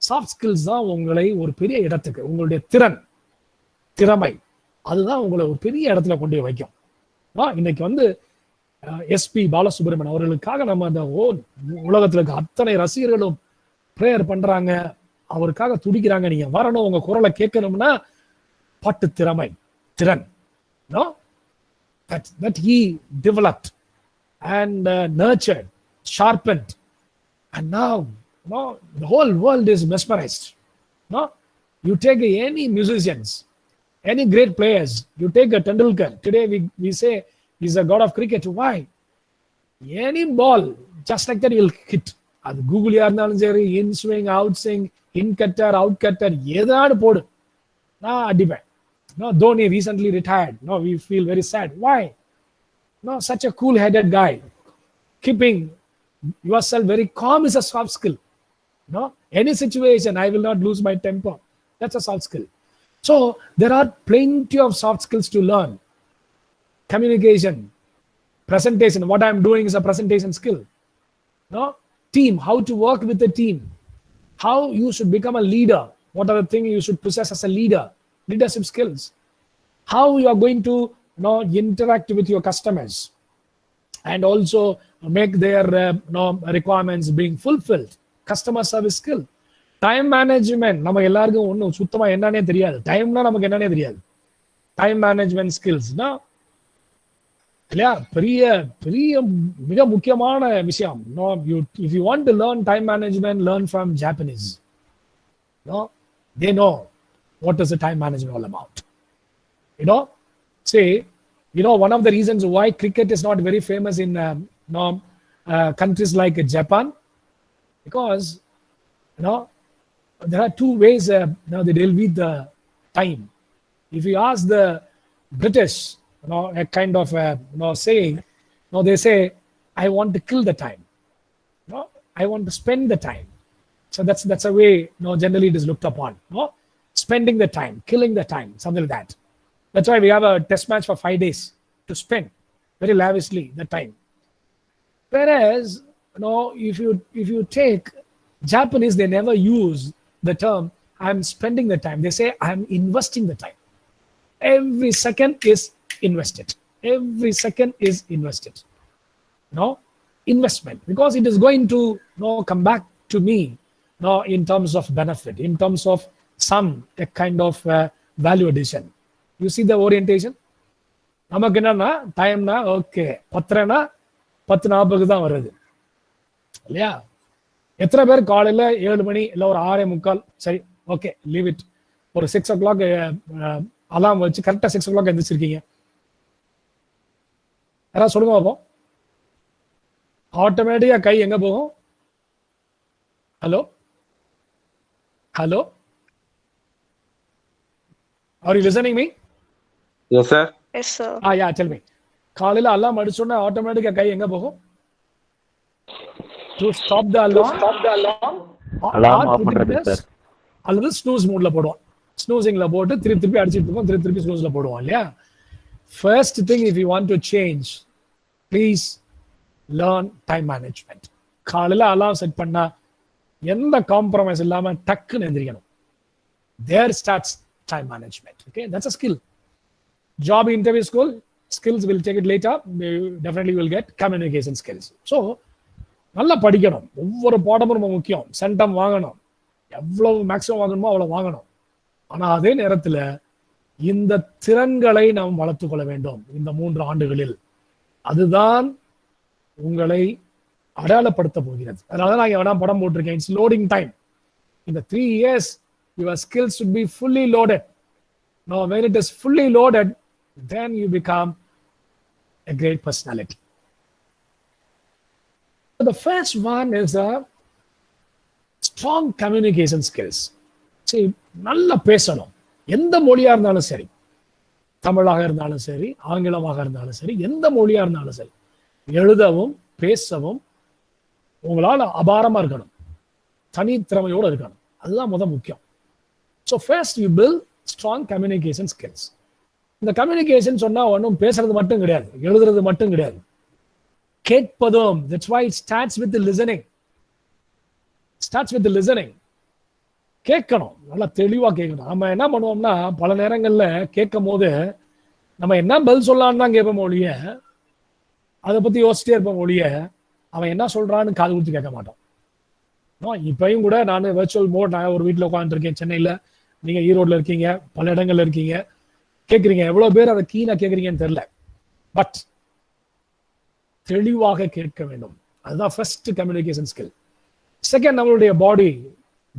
Soft skills தான் உங்களை ஒரு பெரிய இடத்துக்கு, உங்களுடைய திறமை அதுதான் உங்களை ஒரு பெரிய இடத்துல கொண்டு போய் வைக்கும். இன்னைக்கு எஸ்பி பாலசுப்ரமணியன் அவர்களுக்காக நம்ம அந்த உலகத்துல இருக்க அத்தனை ரசிகர்களும் ப்ரேயர் பண்றாங்க, அவருக்காக துடிக்கிறாங்க. நீங்க வரணும், உங்க குரலை கேட்கணும்னா பாட்டு திறன் that he developed and nurtured, sharpened, and now the whole world is mesmerized. You take any musicians, any great players, you take a Tendulkar. Today we say he's a god of cricket. Why? Any ball, just like that, he'll hit. அது கூகுளியா இருந்தாலும் சரி, இன் swing, out swing, இன் cutter, out cutter, ஏதாவது போடு, நான் அடிப்பேன். Dhoni recently retired. We feel very sad. Why? No, such a cool-headed guy. Keeping yourself very calm is a soft skill. No, any situation, I will not lose my temper. That's a soft skill. So there are plenty of soft skills to learn. Communication, presentation. What I'm doing is a presentation skill. No, team, how to work with the team, how you should become a leader. What are the things you should possess as a leader? Leadership skills. How you are going to interact with your customers and also make their requirements being fulfilled. Customer service skill. Time management. நம்ம எல்லாருக்கும் ஒன்றும் சுத்தமா என்னன்னே தெரியாது. டைம்னா நமக்கு என்னன்னே தெரியாது. Time management skills. இல்லையா, பெரிய பெரிய மிக முக்கியமான விஷயம். If you want to learn time management, learn from Japanese. They know what is the time management all about. One of the reasons why cricket is not very famous in countries like Japan, because there are two ways they deal with the time. If you ask the British, a kind of saying, they say, I want to kill the time. I want to spend the time. So that's a way generally it is looked upon. Spending the time, killing the time, something like that. That's why we have a test match for 5 days to spend very lavishly the time. Whereas, if you take Japanese, they never use the term I'm spending the time. They say I'm investing the time. Every second is invested. Every second is invested. Investment, because it is going to come back to me in terms of benefit, in terms of a kind of value addition. You see the orientation? நமக்கு என்னன்னா டைம்னா okay 10:30னா 10:40 தான் வருது இல்லையா? எத்தனை பேர் காலையில 7 மணி இல்லை ஒரு 6:45, சரி ஓகே லீவ் இட், ஒரு 6 o'clock அலாம் வச்சு கரெக்டாக 6 o'clock எந்திரிச்சிருக்கீங்க? யாராவது சொல்லுங்க பார்ப்போம். ஆட்டோமேட்டிக்கா கை எங்க போகும்? Hello hello, are you listening me? Yes, sir. Yes, sir. Yeah, tell me. காலையில அலாம் அடிச்சோன்னா ஆட்டோமேட்டிக்கா கை எங்க போகும்? To stop the alarm. Alarm off பண்றது சார். அல்லது ஸ்னூஸ் மோட்ல போடுவோம். ஸ்னூசிங்ல போட்டு திருப்பி அடிச்சிட்டு இருக்கோம், திருப்பி ஸ்னூஸ்ல போடுவோம் இல்லையா? First thing, if you want to change, please learn time management. காலையில அலாம் செட் பண்ணா எந்த காம்ப்ரமைஸ் இல்லாம டக்குன்னு எந்திரிக்கணும். There starts time management. Okay, that's a skill. Job interview skills will take it later. Definitely will get communication skills. So நல்லா படிக்கணும். ஒவ்வொரு பாடமும் ரொம்ப முக்கியம். சென்டம் வாங்கணும், எவ்வளவு மேக்ஸிமம் வாங்கணுமோ அவ்வளவு வாங்கணும். ஆனா அதே நேரத்துல இந்த திறன்களை நாம் வளர்த்துக் கொள்ள வேண்டும் இந்த 3 ஆண்டுகளில். அதுதான் உங்களை அடையாளப்படுத்த போகிறது. அதனால நான் வேணா படம் போட்டிருக்கேன். It's loading time. இந்த 3 years your skills should be fully loaded. Now when it is fully loaded, then you become a great personality. So the first one is a strong communication skills. See, நல்லா பேசணும். எந்த மொழியா இருந்தாலும் சரி, தமிழாக இருந்தாலும் சரி, ஆங்கிலமாக இருந்தாலும் சரி, எந்த மொழியா இருந்தாலும் சரி, எழுதவும் பேசவும் உங்களால் அபாரமா இருக்கணும், தனித்திறமையோடு இருக்கணும். அதுதான் முக்கியம். So first you build strong communication skills. இந்த கம்யூனிகேஷன் சொன்னா ஒன்றும் பேசுறது மட்டும் கிடையாது, எழுதுறது மட்டும் கிடையாது, கேட்பதும். That's why it starts with the listening. கேட்கணும், நல்லா தெளிவா கேட்கணும். நம்ம என்ன பண்ணுவோம்னா பல நேரங்கள்ல கேட்கும் போது நம்ம என்ன பதில் சொல்லலான்னு தான் கேட்போம் ஒழிய, அதை பத்தி யோசிச்சிட்டே இருப்போம் ஒழிய, அவன் என்ன சொல்றான்னு காது கொடுத்து கேட்க மாட்டோம். இப்பயும் கூட நான் வெர்ச்சுவல் மோட், நான் ஒரு வீட்டில் உட்காந்துருக்கேன் சென்னையில், நீங்க ஈரோட்ல இருக்கீங்க, பல இடங்கள்ல இருக்கீங்க, கேட்குறீங்க. எவ்வளவு பேர் அதை கீழே கேட்குறீங்கன்னு தெரியல, பட் தெளிவாக கேட்க வேண்டும். அதுதான் ஃபர்ஸ்ட் கம்யூனிகேஷன் ஸ்கில். செகண்ட், நம்மளுடைய பாடி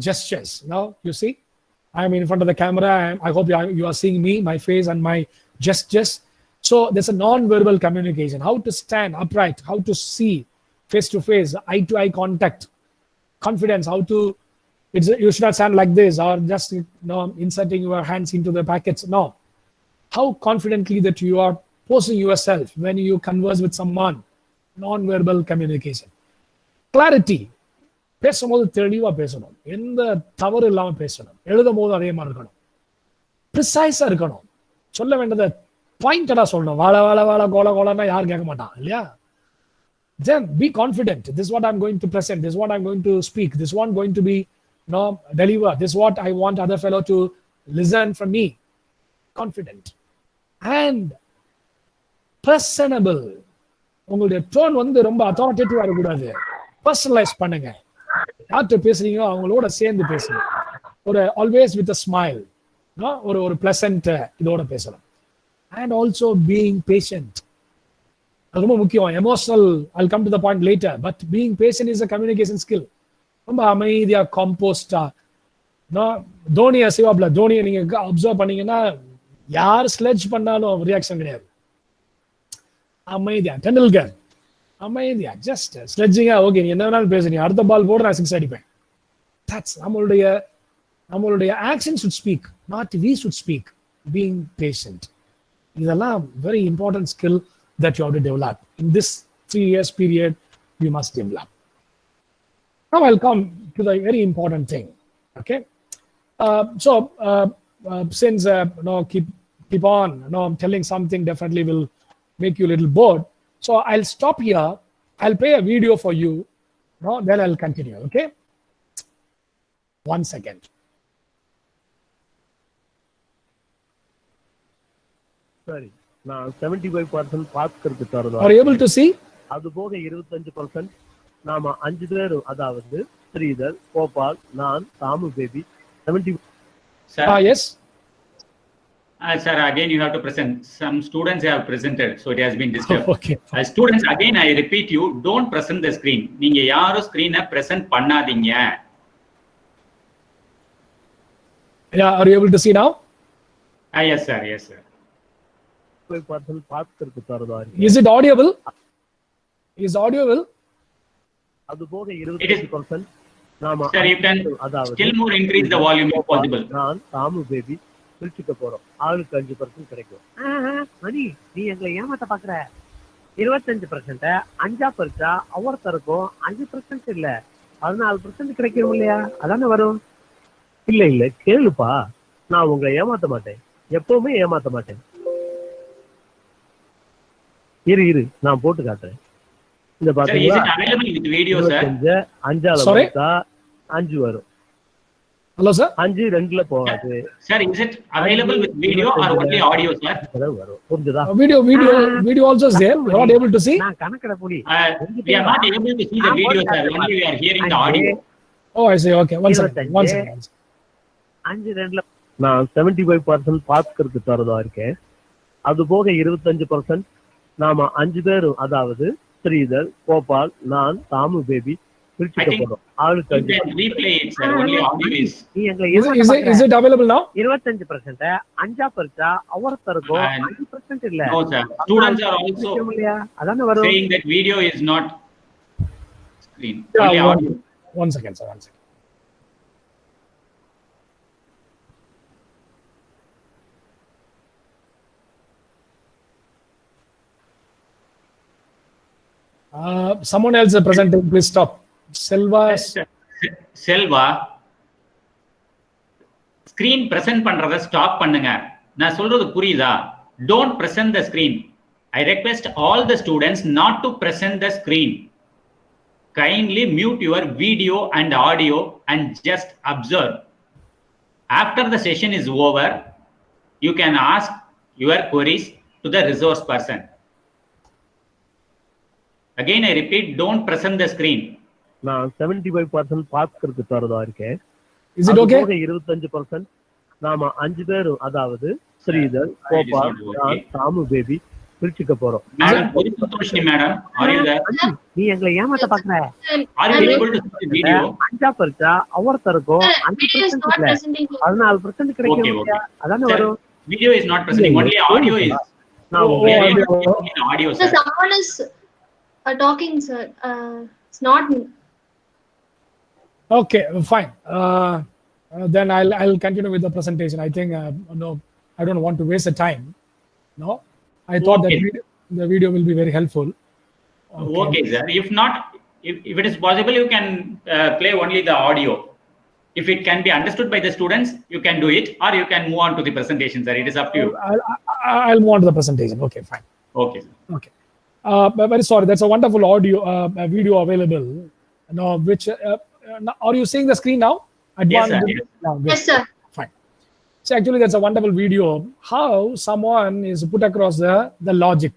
gestures. Now you see I am in front of the camera and I hope you are seeing me, my face and my gestures. So there's a non-verbal communication, how to stand upright, how to see face to face, eye to eye contact, confidence, how to, you should not stand like this or just inserting your hands into the packets. No, how confidently that you are posing yourself when you converse with someone. Non-verbal communication. Clarity. பேசும்போது தெளிவா பேசணும், எந்த தவறு இல்லாம பேசணும், எழுதும் போது அதே மாதிரி இருக்கணும், ப்ரிசைஸா இருக்கணும், சொல்ல வேண்டியதை பாயிண்டடா சொல்லணும். வாழ வாழ வாழ கோல கோலன்னா யாரும் கேட்க மாட்டான் இல்லையா? Then be confident. This is what I'm going to present. This is what I'm going to speak. This is what I'm going to be, deliver. This is what I want other fellow to listen from me. Confident and personable. உங்களுடைய tone வந்து ரொம்ப அத்தாரிட்டேட்டிவா இருக்கக்கூடாது. Personalise பண்ணுங்க. யார்கிட்ட பேசுறீங்களோ அவங்களோட சேர்ந்து பேசுங்க. ஒரு ஆல்வேஸ் வித் அ ஸ்மைல், ஒரு பிளசன்ட் இதோட பேசலாம். And also being patient. அது ரொம்ப முக்கியம். Emotional, I'll come to the point later, but being patient is a communication skill. ரொம்ப அமைதியா காம்போஸ்டா. தோனியை சிவாப்ல தோனியை நீங்க அப்சர்வ் பண்ணீங்கன்னா யார் ஸ்லெட்ஜ் பண்ணாலும் ரியாக்ஷன் கிடையாது. அமைதியா. டெண்டுல்கர் அமைதியா, ஜஸ்ட் ஸ்லெட்ஜிங்கா, ஓகே நீ என்ன வேணாலும் பேசுறீங்க, அடுத்த பால் போட நான் 6 அடிப்பேன். தட்ஸ் நம்மளுடைய action should speak, not we should speak. Being patient. இதெல்லாம் very important skill that you have to develop. In this 3 years period, you must develop. Now I'll come to the very important thing. Okay. Since keep on, telling something definitely will make you a little bored. So I'll stop here. I'll play a video for you. Then I'll continue. Okay. 1 second. சரி, நான் 75% பார்க்கறது தருதா. Are you able to see? அது போக 25% நாம 5 பேர், அதாவது ஸ்ரீதர், கோபால், நான், Damu baby. 70. Sir, Yes. Sir, again you have to present. Some students have presented, so it has been disturbed. Okay. Students, again I repeat you, don't present the screen. நீங்க யாரும் screen-ஐ present பண்ணாதீங்க. Yeah, are you able to see now? Yes sir, yes sir. 5% பார்க்கறது தருதா. Is it audible? Is audible? அது போக 25% நாம Sir, you can still more increase the volume if possible. நான், Damu baby பிரிச்சுக்க போறோம். ஆளுக்கு 5% கிடைக்கும். மணி, நீ எங்களை ஏமாத்த பாக்குற. 25% 5 பரிச்சா ஒவ்வொருத்தருக்கும் 5% இல்ல 14% கிடைக்கும் இல்லையா? அதானே வரும். இல்ல கேளுப்பா, நான் உங்களை ஏமாத்த மாட்டேன், எப்பவுமே ஏமாத்த மாட்டேன். இரு நான் போட்டு காட்டுறேன். இந்த பாத்தீங்களா, 5 வரும். Hello sir. 5 2ல போகாது. Sir, is it available with video or only audio sir? வரும். புரியுதா? Video also is there. You are not able to see? நான் கணக்கட புடி. We are not able to see the video sir, only we are hearing the audio. Oh, I see. Okay, one second. 5 2ல நான் 75% பார்க்கறது தரதா இருக்கேன். அது போக 25% நாம 5 பேர், அதாவது ஸ்ரீதர், கோபால், நான், தாமு பேபி பிரிச்சுக்க போறோம். ஆளுக்கு 5%. Is it available now? 25% 5 பரிச்சா ஒவ்வொருத்தருக்கும் 5% இல்ல. No sir, students are also அதானே வரும். saying that video is not screen, only audio. One second sir, one second. Someone else is presenting. Please stop. Selva, screen present பண்றத stop பண்ணுங்க. நான் சொல்றது புரியுதா? Don't present the screen. I request all the students not to present the screen. Kindly mute your video and audio and just observe. After the session is over, you can ask your queries to the resource person. Again I repeat, don't present the screen. நான் 75% பார்க்கறது தரதா இருக்கேன். Is it okay? 25% நாம 5 பேர், அதாவது ஸ்ரீதர், கோபால், நான், Damu baby பிரிச்சுக்க போறோம். Madam, Santoshini madam, are you there? நீ எங்களை ஏமாத்த பாக்குற. Are you able to see the video? 5 பரிச்சா ஒவ்வொருத்தருக்கும் 5% இல்ல 14% கிடைக்கும். அதானே வரும். Video is not presenting, only audio is. Audio sir. Someone is talking sir. It's not me. Okay, fine. Then I'll continue with the presentation. I think no, I don't want to waste the time. No, I thought that Okay. the video will be very helpful. Okay, sir. If not, if it is possible, you can play only the audio. If it can be understood by the students, you can do it, or you can move on to the presentation, sir. It is up to you. I'll move on to the presentation. Okay, fine. Okay, sir. Okay. Very sorry. That's a wonderful audio, video available. Now, which are you seeing the screen now? Yes, sir. Advanced- Yes. good. Yes, sir. Fine. So actually, that's a wonderful video. How someone is put across the logic,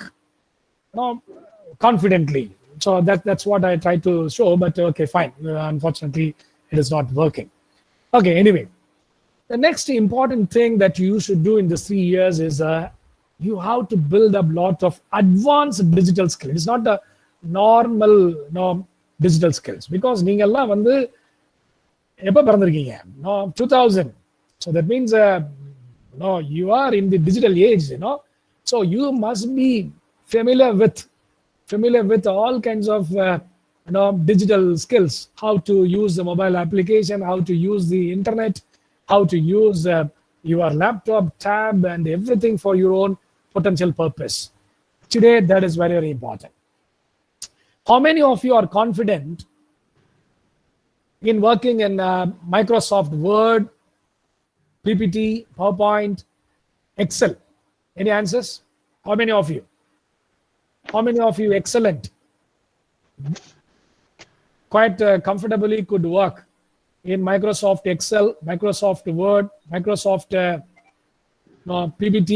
confidently. So that's what I tried to show. But okay, fine. Unfortunately, it is not working. Okay. Anyway, the next important thing that you should do in these 3 years is you have to build up lot of advanced digital skills. It's not a normal digital skills, because நீங்க எல்லாம் வந்து எப்ப பிறந்திருக்கீங்க? 2000. So that means you are in the digital age, so you must be familiar with all kinds of digital skills, how to use the mobile application, how to use the internet, how to use your laptop, tab, and everything for your own potential purpose. Today, that is very, very important. How many of you are confident in working in Microsoft Word, PPT, PowerPoint, Excel? Any answers? How many of you? How many of you excellent? Quite comfortably could work in Microsoft Excel, Microsoft Word, Microsoft PPT?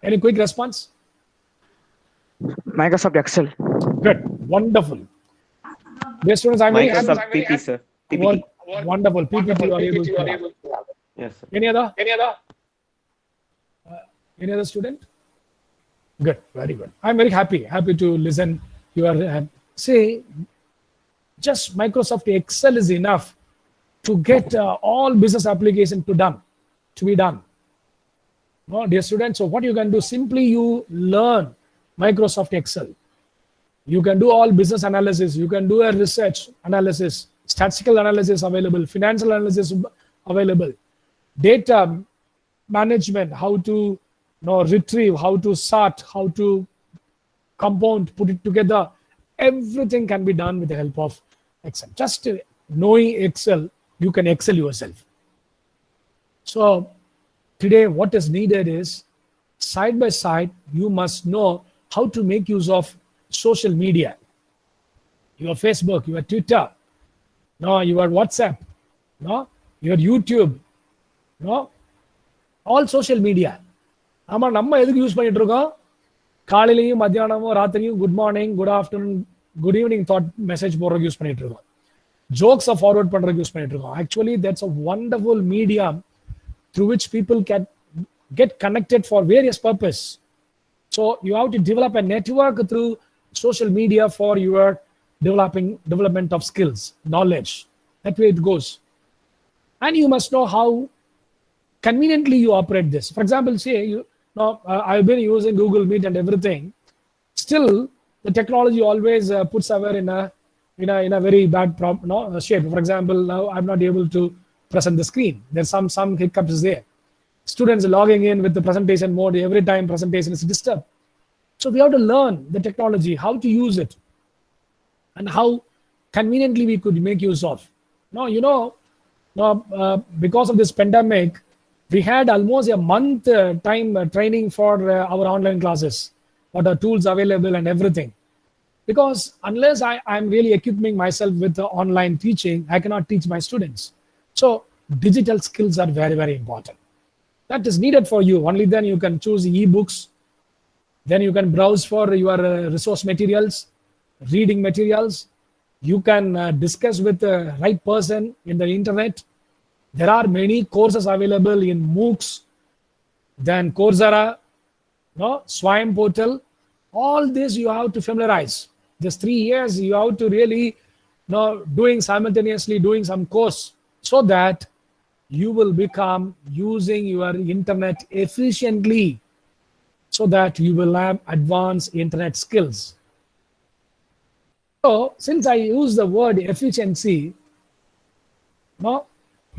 Any quick response? Microsoft Excel. Good, wonderful. Dear students, I'm very happy. Microsoft PP, sir. PPT. Wonderful. PPT you are able to. Yes, sir. Any other student? Good, very good. I'm very happy to listen. You are say just Microsoft Excel is enough to get all business application to be done. No, dear students, so what you can do, simply you learn Microsoft Excel. You can do all business analysis, you can do a research analysis, statistical analysis available, financial analysis available, data management, how to retrieve, how to sort, how to compound, put it together. Everything can be done with the help of Excel. Just knowing Excel, you can excel yourself. So today what is needed is, side by side, you must know how to make use of social media, your Facebook, your Twitter, your WhatsApp, your YouTube, all social media. ஆமா, நம்ம எதுக்கு use பண்ணிட்டு இருக்கோம்? காலையிலையும் மத்தியானமும் ராத்திரியும் good morning, good afternoon, good evening that message போடுறதுக்கு use பண்ணிட்டு இருக்கோம். ஜோக்ஸை ஃபார்வர்ட் பண்றதுக்கு யூஸ் பண்ணிட்டு இருக்கோம். Actually, that's a wonderful medium through which people can get connected for various purpose. So you have to develop a network through social media for your development of skills, knowledge. That way it goes. And you must know how conveniently you operate this. For example, say I've been using Google Meet and everything. Still, the technology always puts our in a very bad shape. For example, now I'm not able to present the screen. There's some hiccups there. Students logging in with the presentation mode, every time presentation is disturbed. So we have to learn the technology, how to use it, and how conveniently we could make use of. Because of this pandemic, we had almost a month time training for our online classes, what are tools available and everything. Because unless I'm really equipping myself with the online teaching, I cannot teach my students. So digital skills are very, very important. That is needed for you. Only then you can choose e-books. Then you can browse for your resource materials, reading materials. You can discuss with the right person in the internet. There are many courses available in MOOCs, then Coursera, Swayam portal. All this you have to familiarize. This 3 years you have to really simultaneously doing some course, so that you will become using your internet efficiently, so that you will have advanced internet skills. So since I use the word efficiency,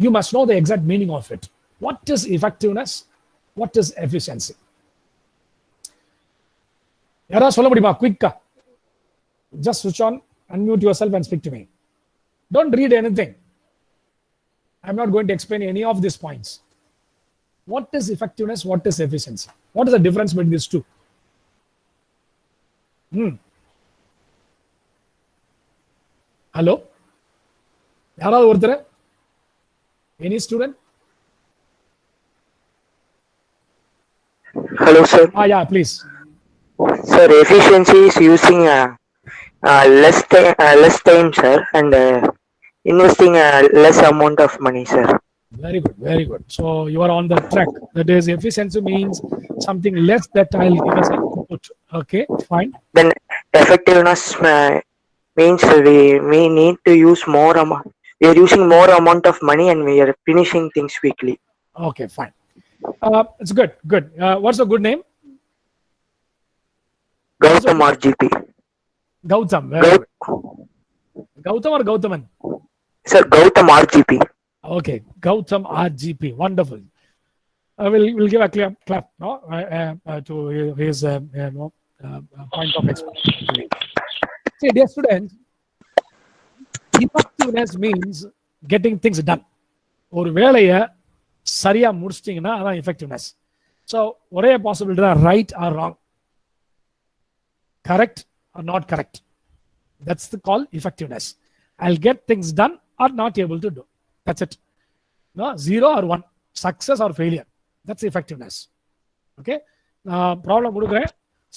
you must know the exact meaning of it. What is effectiveness? What is efficiency? யாராவது சொல்ல முடியுமா குயிக்கா? Just switch on, unmute yourself and speak to me. Don't read anything. I'm not going to explain any of these points. What is effectiveness? What is efficiency? What is the difference between these two? Hello? யாராவது ஒருத்தர்? Any student? Hello, sir. Yeah, please. Sir, efficiency is using less time, sir, and investing less amount of money, sir. Very good, very good. So you are on the track. That is, efficiency means something less that I'll give as an input. Okay, fine. Then effectiveness means we need to use more amount. We are using more amount of money and we are finishing things quickly. Okay, fine. It's good, good. What's the good name? Gautam RGP. Gautam, very good. Gautam or Gautaman? Sir, Gautam RGP. Okay, Gautam RGP, wonderful. We'll give a clap no? To his point of expression. See, dear students, effectiveness means getting things done. ஒரு வேலையை சரியா முடிச்சிட்டீங்கன்னா அதான் effectiveness. So ஒரே possibility தான் right or wrong, correct or not correct. That's the call effectiveness. I'll get things done or not able to do. That's it. No, 0 or 1, success or failure. That's effectiveness. Okay. Problem கொடுக்குறேன்,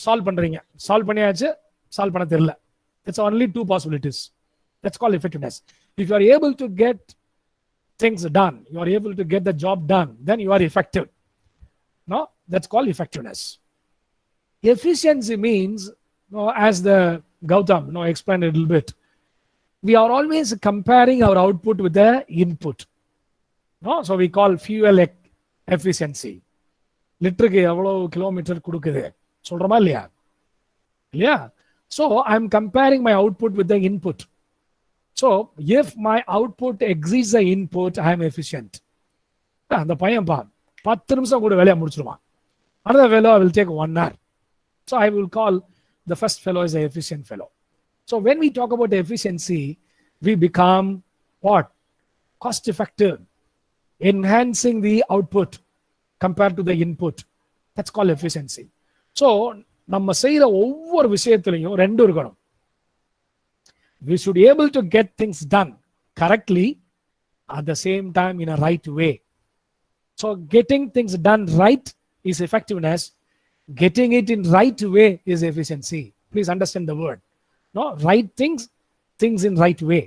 solve பண்றீங்க, solve பண்ணியாச்சு, solve பண்ண தெரியல. That's only two possibilities. That's called effectiveness. If you are able to get things done, you are able to get the job done, then you are effective. No, that's called effectiveness. Efficiency means, as the Gautam explained a little bit, we are always comparing our output with the input. No, so we call fuel efficiency. லிட்டருக்கு எவ்வளவு kilometre கொடுக்குது சொல்றோமா இல்லையா? இல்லையா? So I'm comparing my output with the input. So if my output exceeds the input, I am efficient. அந்த பையன் 10 நிமிஷம் கூட வேலையை முடிச்சிருவான். Another fellow will take 1 hour. So I will call the first fellow is an efficient fellow. So when we talk about efficiency, we become what? Cost effective, enhancing the output compared to the input. That's called efficiency. So நம்ம செய்யற ஒவ்வொரு விஷயத்திலையும் ரெண்டு இருக்கணும். We should be able to get things done correctly at the same time in a right way. So getting things done right is effectiveness. Getting it in right way is efficiency. Please understand the word. No, right things in right way.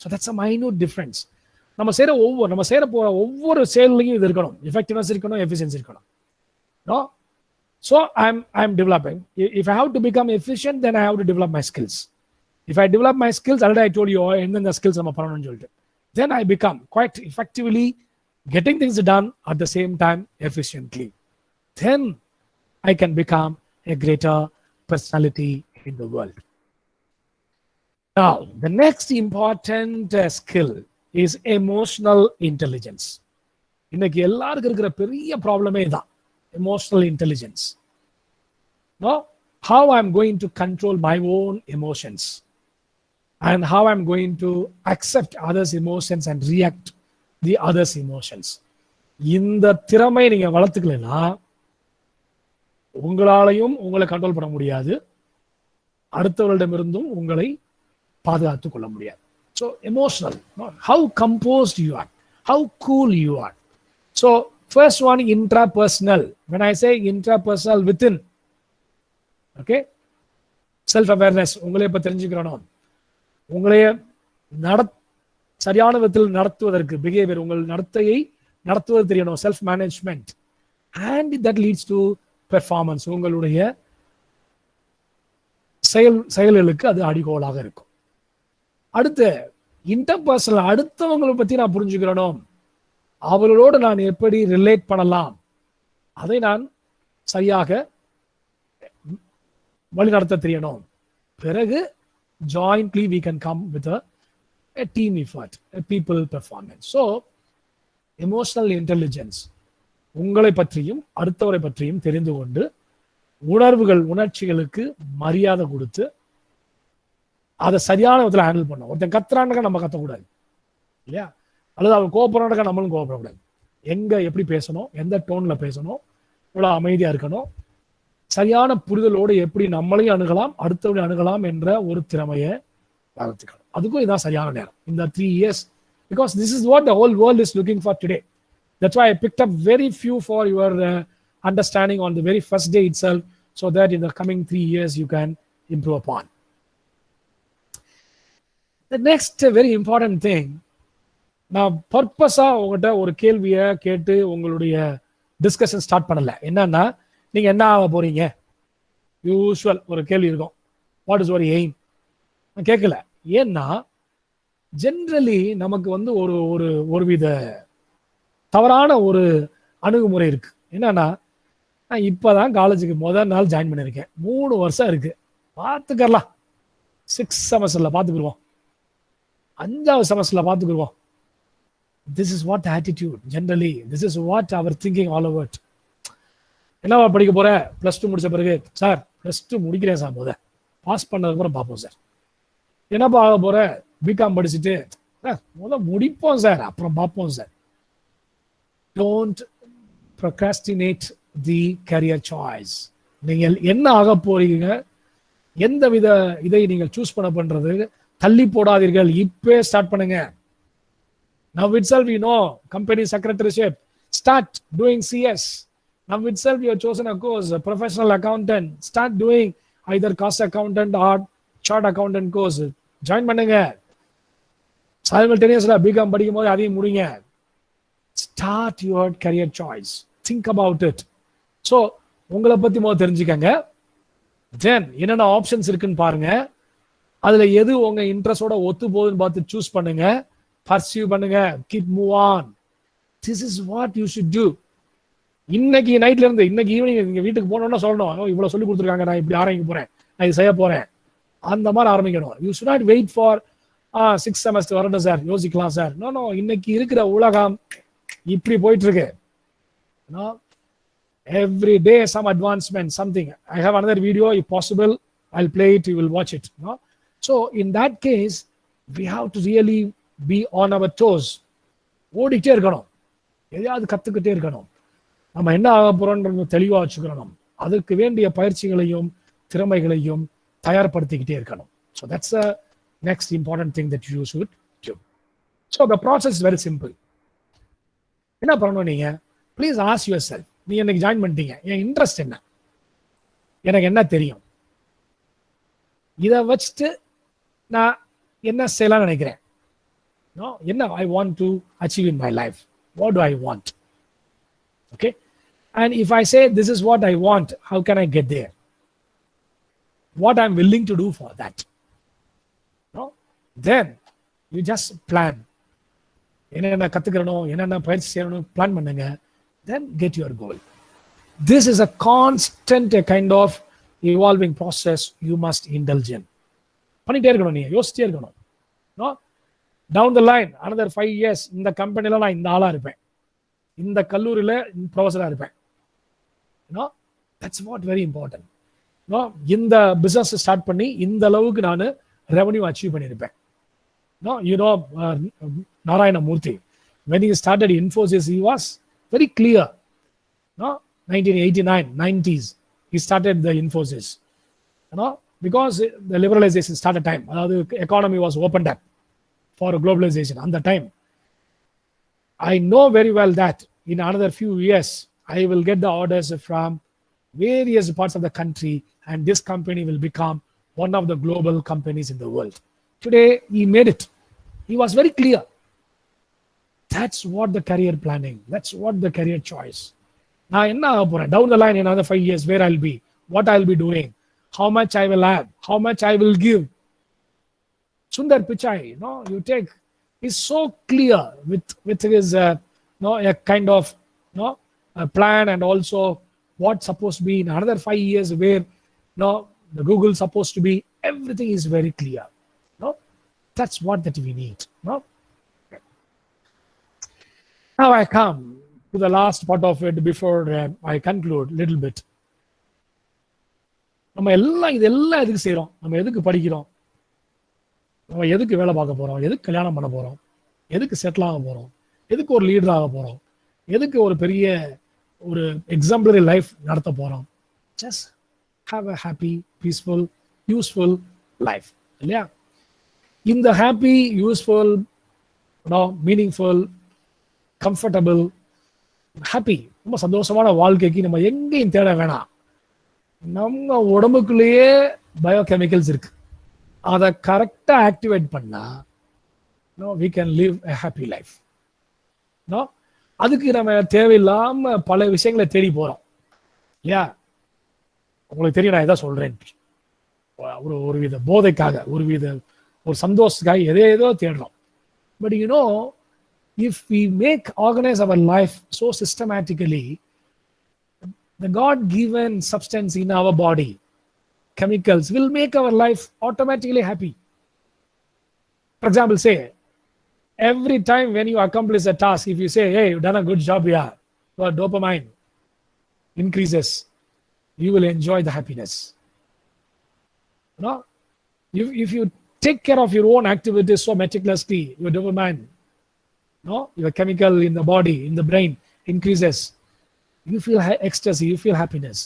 So that's a minute difference. நம்ம செய்யற போற ஒவ்வொரு செயல்லையும் இது இருக்கணும். Effectiveness இருக்கணும், efficiency இருக்கணும். No? So I'm developing. If I have to become efficient, then I have to develop my skills. If I develop my skills, already I told you the skills நம்ம பண்ணணும்னு சொல்லிட்டு, then I become quite effectively getting things done at the same time efficiently. Then I can become a greater personality in the world. Now, the next important skill is emotional intelligence. இன்னைக்கு எல்லாருக்கும் இருக்கிற பெரிய ப்ராப்ளமே தான் emotional intelligence. No, how I'm going to control my own emotions and how I'm going to accept others' emotions and react the others' emotions. இந்த திறமை நீங்க வளர்த்துக்கலனா உங்களாலையும் உங்களை கண்ட்ரோல் பண்ண முடியாது, அடுத்தவர்களிடமிருந்தும் உங்களை பாதுகாத்துக் கொள்ள முடியாது. So emotional, how composed you are, how cool you are. So first one, intrapersonal. When I say intrapersonal, within, okay, self awareness. உங்களை பத்தி தெரிஞ்சுக்கணும், உங்களைய சரியான விதத்தில் நடத்துவதற்கு பிஹேவியர், உங்கள் நடத்தையை நடத்துவது தெரியணும், self management, and that leads to performance. உங்களுடைய செயல்களுக்கு அது அடிகோலாக இருக்கும். அடுத்து இன்டர்பர்சனல், அடுத்தவங்களை பத்தி நான் புரிஞ்சுக்கிறணும், அவர்களோடு நான் எப்படி ரிலேட் பண்ணலாம், அதை நான் சரியாக வழிநடத்த தெரியணும். பிறகு jointly we can come with a team effort, a people performance. So emotional intelligence, உங்களை பற்றியும் அடுத்தவரை பற்றியும் தெரிந்து கொண்டு உணர்ச்சிகளுக்கு மரியாதை கொடுத்து அதை சரியான விதத்தில் ஹேண்டில் பண்ணணும். ஒருத்தன் கத்துறான்னுக்க நம்ம கத்தக்கூடாது இல்லையா, அல்லது அவன் கோபப்படுறான்னுக்க நம்மளும் கோபப்படக்கூடாது. எங்க எப்படி பேசணும், எந்த டோன்ல பேசணும், எவ்வளவு அமைதியா இருக்கணும், சரியான புரிதலோடு எப்படி நம்மளையும் அணுகலாம் அடுத்தவனை அணுகலாம் என்ற ஒரு திறமையை வளர்த்துக்கணும். அதுக்கும் இதான் சரியான நேரம், இந்த 3 years, because this is what the whole world is looking for today. That's why I picked up very few for your understanding on the very first day itself, so that in the coming 3 years you can improve upon. The next very important thing, நான் பர்பஸா உங்கள்கிட்ட ஒரு கேள்வியை கேட்டு உங்களுடைய discussion start பண்ணல. என்னன்னா, நீங்க என்ன ஆக போறீங்க, யூஸ்வல் ஒரு கேள்வி இருக்கும், வாட் இஸ் யுவர் எய்ம், நான் கேட்கல. ஏன்னா ஜென்ரலி நமக்கு வந்து ஒரு ஒரு ஒருவித தவறான ஒரு அணுகுமுறை இருக்கு. என்னன்னா, நான் இப்பதான் காலேஜுக்கு முதல் நாள் ஜாயின் பண்ணியிருக்கேன், 3 வருஷம் இருக்கு, பார்த்துக்கலாம், 6th செமஸ்டர்ல பார்த்துக்குருவோம், 5வது செமஸ்டர்ல பார்த்துக்குருவோம். This is what the attitude generally, this is what our thinking all over it. என்னவா படிக்க போற, +2 முடிச்ச பிறகு, சார் +2 முடிக்கிறேன் சார், பாஸ் பண்ணதுக்கு அப்புறம் பார்ப்போம் சார். என்னப்பா ஆக போற, பிகாம் படிச்சுட்டு, முடிப்போம் சார், அப்புறம் பார்ப்போம் sir. Don't procrastinate the career choice. நீங்கள் என்ன ஆக போறீங்க, எந்த வித இதை நீங்கள் சூஸ் பண்றது தள்ளி போடாதீர்கள், இப்பவே ஸ்டார்ட் பண்ணுங்க. Now itself you know company secretaryship, start doing CS. Now itself you have chosen a course, a professional accountant, start doing either cost accountant or chart accountant course, join பண்ணுங்க. simultaneously BCom படிக்கும் போது அதையும் முடிங்க. Start your career choice, think about it. So உங்களை பத்தி முதல்ல தெரிஞ்சுக்கங்க, then என்னென்ன ஆப்ஷன்ஸ் இருக்குன்னு பாருங்க, அதுல எது உங்க இன்ட்ரெஸ்டோட ஒத்து போகுதுன்னு பார்த்து சூஸ் பண்ணுங்க, பர்சியூ பண்ணுங்க, keep move on. This is what you should do. இன்னைக்கு நைட்ல இருந்து இன்னைக்கு ஈவினிங் நீங்க வீட்டுக்கு போனோம்னா சொல்லணும், இவ்வளவு சொல்லி கொடுத்துருக்காங்க, நான் இப்படி ஆரம்பிக்க போறேன், நான் இது செய்ய போறேன், அந்த மாதிரி ஆரம்பிக்கணும். You should not wait for 6th semester வரணும் சார், யோசிக்கலாம் சார். நோ, இன்னைக்கு இருக்கிற உலகம் இப்படி போயிட்டு இருக்கு. Every day some advancement, something. I have another video, if possible I'll play it, you will watch it. So in that case we have to really be on our toes. ஓடிட்டே இருக்கணும், எதையாவது கத்துக்கிட்டே இருக்கணும், நம்ம என்ன ஆக போறோம்ன்றது தெளிவா வச்சுக்கணும், அதுக்கு வேண்டிய பயிற்சிகளையும் திறமைகளையும் தயார்படுத்திக்கிட்டே இருக்கணும். So that's the next important thing that you should do. So the process is very simple. என்ன பண்ணணும், நீங்க ப்ளீஸ் ஆஸ்க் யுவர் செல்ஃப், நீ எனக்கு ஜாயின் பண்ணிட்டீங்க, என் இன்ட்ரெஸ்ட் என்ன, எனக்கு என்ன தெரியும், இதை வச்சுட்டு நான் என்ன செய்யலாம்னு நினைக்கிறேன், என்ன I want to achieve in my life, what do I want, okay? And if I say this is what I want, how can I get there, what I'm willing to do for that, then you just plan. என்னென்ன கத்துக்கணும், என்னென்ன பயிற்சி செய்யணும் plan பண்ணுங்க, then get your goal. This is a constant kind of evolving process you must indulge in. பண்ணிட்டே இருக்கணும், நீங்க யோசிச்சே இருக்கணும். Down the line another 5 years இந்த கம்பெனில நான் இந்த ஆளா இருப்பேன், இந்த கல்லூரியில ப்ரொஃபஸரா இருப்பேன். that's what very important. இந்த பிசினஸ் ஸ்டார்ட் பண்ணி இந்த அளவுக்கு நான் ரெவன்யூ அச்சீவ் பண்ணியிருப்பேன். Narayana Murthy, when he started Infosys, he was very clear. 1989, 90s, he started the Infosys. Because the liberalization started time, the economy was opened up for globalization. On the time, I know very well that in another few years, I will get the orders from various parts of the country, and this company will become one of the global companies in the world. Today, he made it. He was very clear. That's what the career planning, that's what the career choice. Now, down the line in another 5 years, where I'll be, what I'll be doing, how much I will have, how much I will give. Sundar Pichai, you take, is so clear with his, a kind of, a plan, and also what's supposed to be in another 5 years, where, the Google supposed to be, everything is very clear. That's what that we need. Now I come to the last part of it before I conclude a little bit. நம்ம எல்லாம் இதெல்லாம் எதுக்கு செய்கிறோம்? நம்ம எதுக்கு படிக்கிறோம்? நம்ம எதுக்கு வேலை பார்க்க போகிறோம்? எதுக்கு கல்யாணம் பண்ண போகிறோம்? எதுக்கு செட்டில் ஆக போகிறோம்? எதுக்கு ஒரு லீடர் ஆக போகிறோம்? எதுக்கு ஒரு பெரிய ஒரு எக்ஸாம்பிளரி லைஃப் நடத்த போகிறோம்? Just have a happy, peaceful, useful life இல்லையா? இந்த happy, useful, meaningful, comfortable, happy, ரொம்ப சந்தோஷமான வாழ்க்கைக்கு நம்ம எங்கேயும் தேட வேணாம். நம்ம உடம்புக்குள்ளேயே பயோகெமிக்கல்ஸ் இருக்கு. அதை கரெக்டா ஆக்டிவேட் பண்ணா we can live a happy life. அதுக்கு நம்ம தேவையில்லாம பல விஷயங்களை தேடி போறோம் இல்லையா? உங்களுக்கு தெரியும் நான் எதை சொல்றேன். ஒரு வித போதைக்காக, ஒரு சந்தோஷத்துக்காக எதேதோ தேடுறோம். But if we organize our life so systematically, the God-given substance in our body, chemicals, will make our life automatically happy. For example, say, every time when you accomplish a task, if you say, hey, you've done a good job here, your dopamine increases. You will enjoy the happiness. If you take care of your own activities so meticulously, your dopamine, your chemical in the body, in the brain increases. You feel ecstasy, you feel happiness.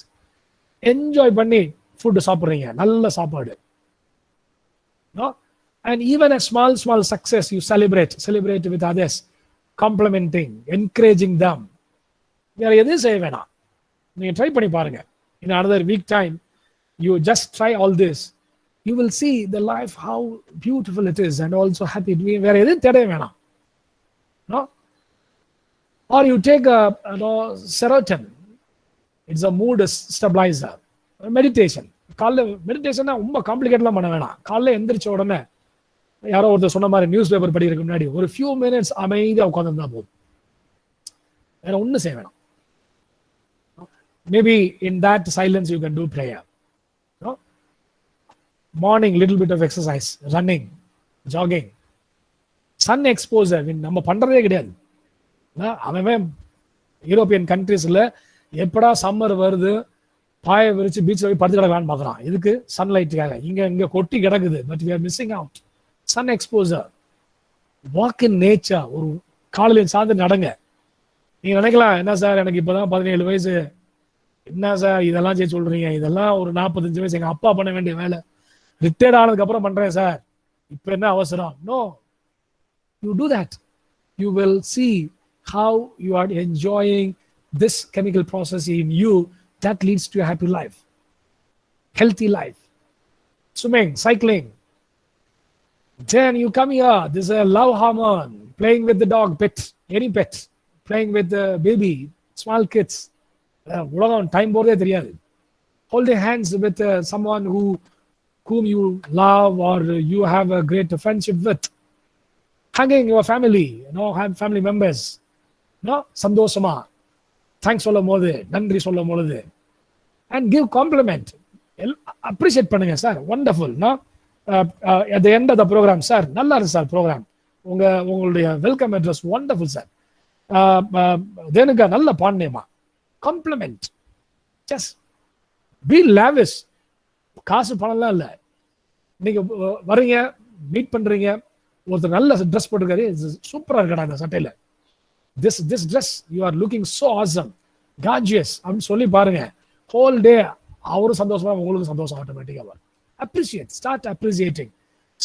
Enjoy பண்ணி food சாப்பிடுறீங்க, நல்ல சாப்பாடு. And even a small success you celebrate with others, complimenting, encouraging them. வேற எதுவும் செய்ய வேணாம். நீங்க try பண்ணி பாருங்க. In another week time, you just try all this. You will see the life, how beautiful it is and also happy. வேற எதுவும் தேட வேணாம். Or you take a serotonin. It's a mood stabilizer. Meditation. Meditation ரொம்ப காம்ப்ளிகேட்லாம் பண்ண வேணாம். காலைல எந்திரிச்ச உடனே யாரோ ஒருத்தர் சொன்ன மாதிரி நியூஸ் பேப்பர் படிக்கிறதுக்கு முன்னாடி ஒரு ஃபியூ மினிட்ஸ் அமைதியாக உட்காந்துருந்தா போதும். வேற ஒன்றும் செய்ய வேணாம். Maybe in that silence you can do prayer. Morning little bit of exercise, running, jogging. Sun exposure நம்ம பண்றதே கிடையாது. அவன் யூரோப்பியன் கண்ட்ரீஸ்ல எப்படா சம்மர் வருது, பாய விரிச்சு பீச்சில் போய் படுத்து கிடக்கலான்னு பார்க்குறான். இதுக்கு சன்லைட்டுக்காக. இங்க கொட்டி கிடக்குது. But we are missing out. Sun exposure, walk in nature. ஒரு காலையில் சார்ந்து நடங்க. நீங்க நினைக்கலாம், என்ன சார் எனக்கு இப்பதான் 17 வயசு, என்ன சார் இதெல்லாம் செய்ய சொல்றீங்க? இதெல்லாம் ஒரு 45 வயசு எங்க அப்பா பண்ண வேண்டிய வேலை, ரிட்டையர்ட் ஆனதுக்கு அப்புறம் பண்றேன் சார், இப்ப என்ன அவசரம்? No, you do that, you will see how you are enjoying this chemical process in you that leads to a happy life, healthy life. Swimming, cycling. Then you come here, there's a love hormone, playing with the dog, pet, any pet, playing with the baby, small kids. உலகம் time போறதே தெரியாது. Holding hands with someone whom you love or you have a great friendship with. Hugging your family, have family members, சந்தோஷமா thanks சொல்லும் போது, நன்றி சொல்லும் பொழுது, and give compliment, appreciate பண்ணுங்க. Sir wonderful, at the end of the program, sir நல்லா இருக்கு sir program, உங்களுடைய வெல்கம் அட்ரஸ் wonderful சார், தேனுக்கா நல்ல பாண்டியமா, compliment. just be lavish. காசு பணம்லாம் இல்லை. நீங்க வரீங்க, மீட் பண்றீங்க, ஒருத்தர் நல்ல ட்ரெஸ் போட்டுருக்காரு, சூப்பரா இருக்கடா இந்த சட்டையில, this dress you are looking so awesome, gorgeous அப்படின்னு சொல்லி பாருங்க. whole day அவரும் சந்தோஷமா, உங்களுக்கு சந்தோஷம் ஆட்டோமேட்டிக்கா வரும். appreciate, start appreciating,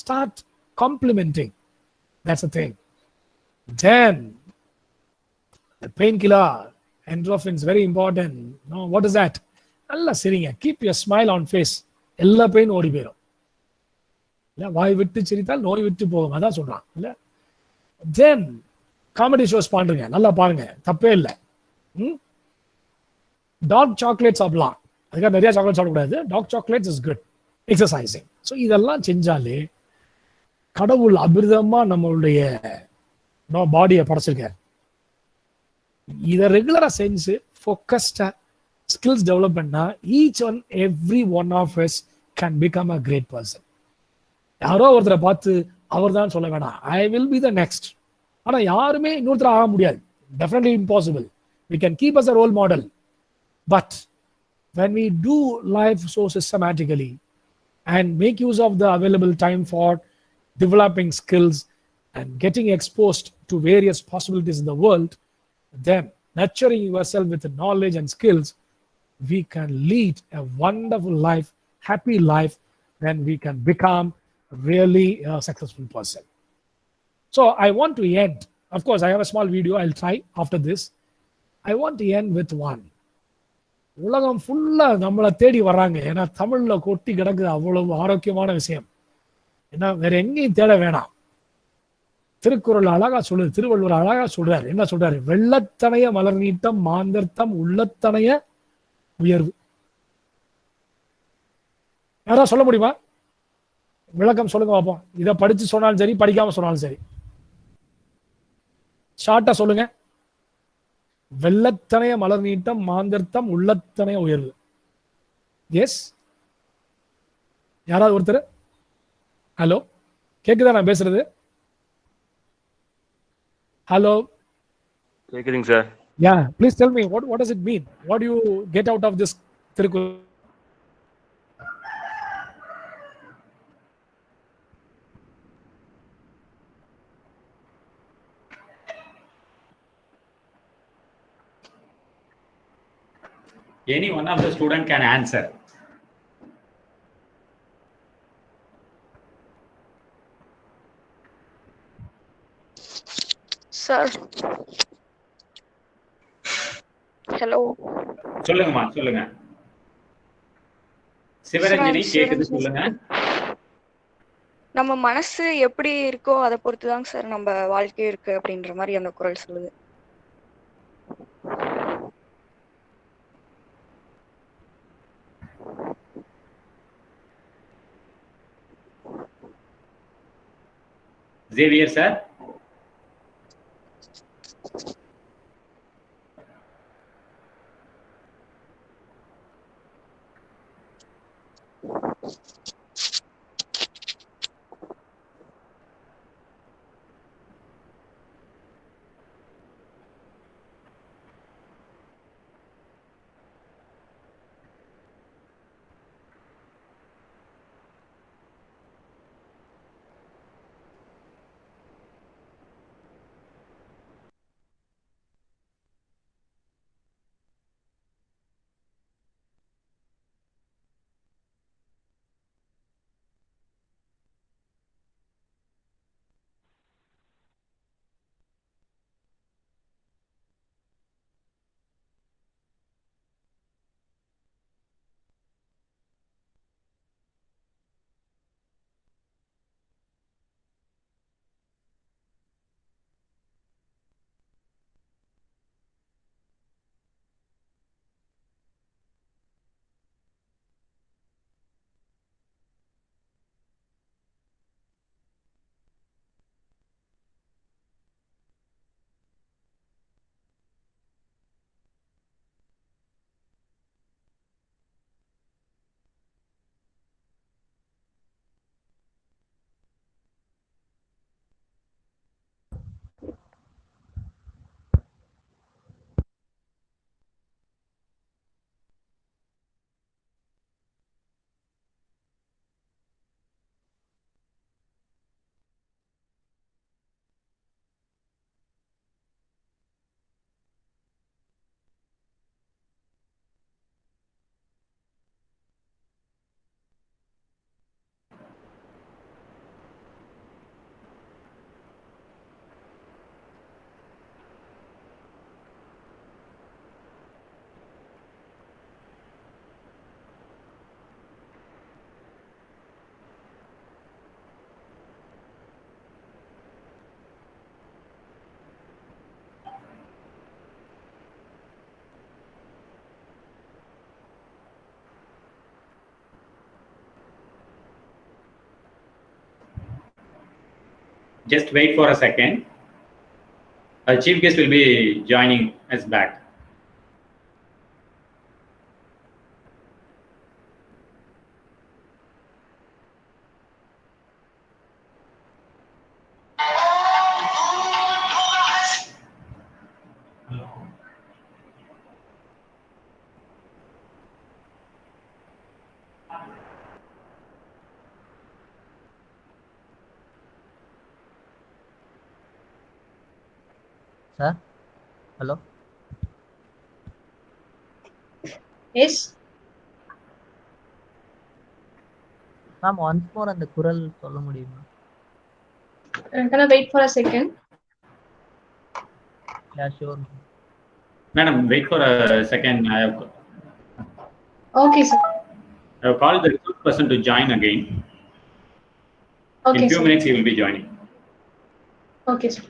start complimenting. That's the thing. Then the painkiller, endorphins, very important. What is that? நல்லா சிரிங்க, keep your smile on face. எல்லா பெயின் ஓடி போயிடும். வாய் விட்டு சிரித்தால் நோய் விட்டு போகும், அதான் சொல்றான் இல்ல. தென் காமெடி ஷோஸ் பாருங்க, நல்லா பாருங்க, தப்பே இல்லை. டார்க் சாக்லேட் சாப்பிடலாம், அதுக்காக நிறைய சாக்லேட் சாப்பிடக்கூடாது. Dark chocolates is good. Exercising. So இதெல்லாம் செஞ்சாலே கடவுள் அபிரிதமா நம்மளுடைய பாடியை படைச்சிருக்காரு. இதை ரெகுலரா செஞ்சு ஃபோக்கஸ்டா ஸ்கில்ஸ் டெவலப் பண்ணா each one every one of us can become a great person. யாரோ ஒருத்தரை பார்த்து அவர் தான் சொல்ல வேணாம், I will be the next. ஆனா யாருமே இன்னொருத்தர் ஆக முடியாது. Definitely impossible. we can keep as a role model, but when we do life so systematically and make use of the available time for developing skills and getting exposed to various possibilities in the world, then nurturing yourself with knowledge and skills, we can lead a wonderful life, happy life, then we can become really a successful person. So I want to end. Of course, I have a small video I'll try after this. I want to end with one. உலகம் ஃபுல்லா நம்மளை தேடி வர்றாங்க. ஏன்னா தமிழ்ல கொட்டி கிடக்குது அவ்வளவு ஆரோக்கியமான விஷயம். ஏன்னா வேற எங்கேயும் தேட வேணாம். திருக்குறள் அழகா சொல்லுது, திருவள்ளுவர் அழகா சொல்றாரு. என்ன சொல்றாரு? வெள்ளத்தனைய மலர் நீட்டம் மாந்தர்த்தம் உள்ளத்தனைய உயர்வு. யாரா சொல்ல முடியுமா? விளக்கம் சொல்லுங்க பார்ப்போம். இதை படிச்சு சொன்னாலும் சரி, படிக்காம சொன்னாலும் சரி, ஷார்ட்டா சொல்லுங்க. வெள்ளத்தனைய மலர் நீட்டம் மாந்தர்த்தம் உள்ளத்தனைய உயர்வு. எஸ், யாராவது ஒருத்தர்? ஹலோ, கேக்குதா நான் பேசுறது? ஹலோ, கேக்குதுங்க sir. Yeah, please tell me what does it mean? What do you get out of this Tirukkural? Any one of the student can answer. Sir. Hello. சொல்லுங்கம்மா, சொல்லுங்க. சிவரஞ்சனி கேக்குது, சொல்லுங்க. நம்ம மனசு எப்படி இருக்கோ அதை பொறுத்துதாங்க சார் நம்ம வாழ்க்கை இருக்கு அப்படின்ற மாதிரி அந்த குறள் சொல்லுது. Xavier sir. Just wait for a second. Our chief guest will be joining us back. Sir, hello. Yes. Ma'am, once more அந்த குரல் சொல்ல முடியுமா? Can I wait for a second? Yeah, sure. Madam, wait for a second. Okay, sir. I have called the recruit person to join again. Okay, In few sir. minutes, he will be joining. Okay, sir.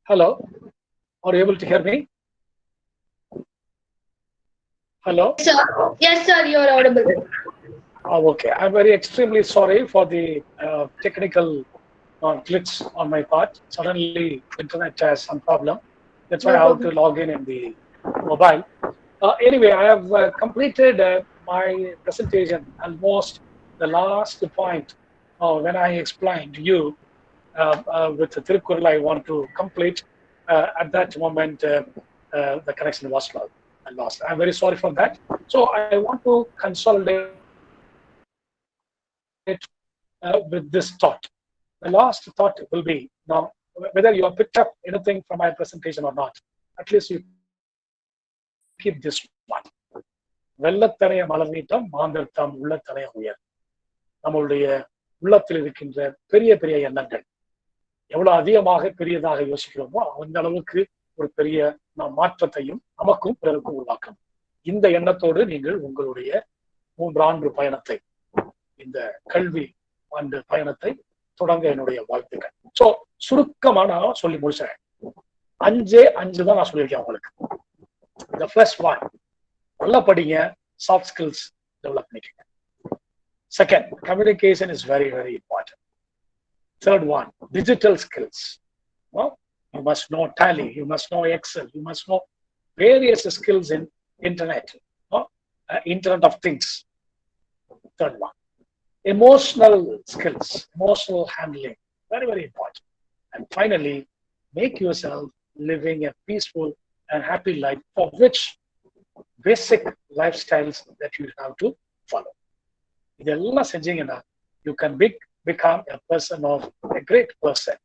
Hello, are you able to hear me? Hello? Sir. Yes, sir, you are audible. Oh, okay. I'm very extremely sorry for the technical glitch on my part. Suddenly, internet has some problem. That's why No I have to problem. log in the mobile. Anyway, I have completed my presentation. Almost the last point when I explained to you with the Tirukkural I want to complete. At that moment, the connection was lost. I'm very sorry for that. So I want to consolidate with this thought. The last thought will be now, whether you have picked up anything from my presentation or not, at least you keep this one. வெள்ளத்தனைய மலர் நீட்டம் மாந்தர்த்தம் உள்ளத்தனைய உயர். நம்மளுடைய உள்ளத்தில் இருக்கின்ற பெரிய பெரிய எண்ணங்கள் எவ்வளவு அதிகமாக பெரியதாக யோசிக்கிறோமோ அந்த அளவுக்கு ஒரு பெரிய மாற்றத்தையும் நமக்கும் பிறருக்கும் உருவாக்கும். இந்த எண்ணத்தோடு நீங்கள் உங்களுடைய 3 ஆண்டு பயணத்தை, இந்த கல்வி ஆண்டு பயணத்தை தொடங்க என்னுடைய வாழ்த்துக்கள். சோ சுருக்கமா நான் சொல்லி முடிச்சேன். 5 தான் நான் சொல்லியிருக்கேன் உங்களுக்கு. The first one, நல்லா படிங்க, சாஃப்ட் ஸ்கில்ஸ் டெவலப் பண்ணிக்கங்க. Second, communication is very, very important. Third one, digital skills. Well, you must know Tally, you must know Excel, you must know various skills in internet, Internet of Things. Third one, emotional skills, emotional handling, very, very important. And finally, make yourself living a peaceful and happy life, for which basic lifestyles that you have to follow. இதெல்லாம் செஞ்சீங்கன்னா you can become a person of a great person,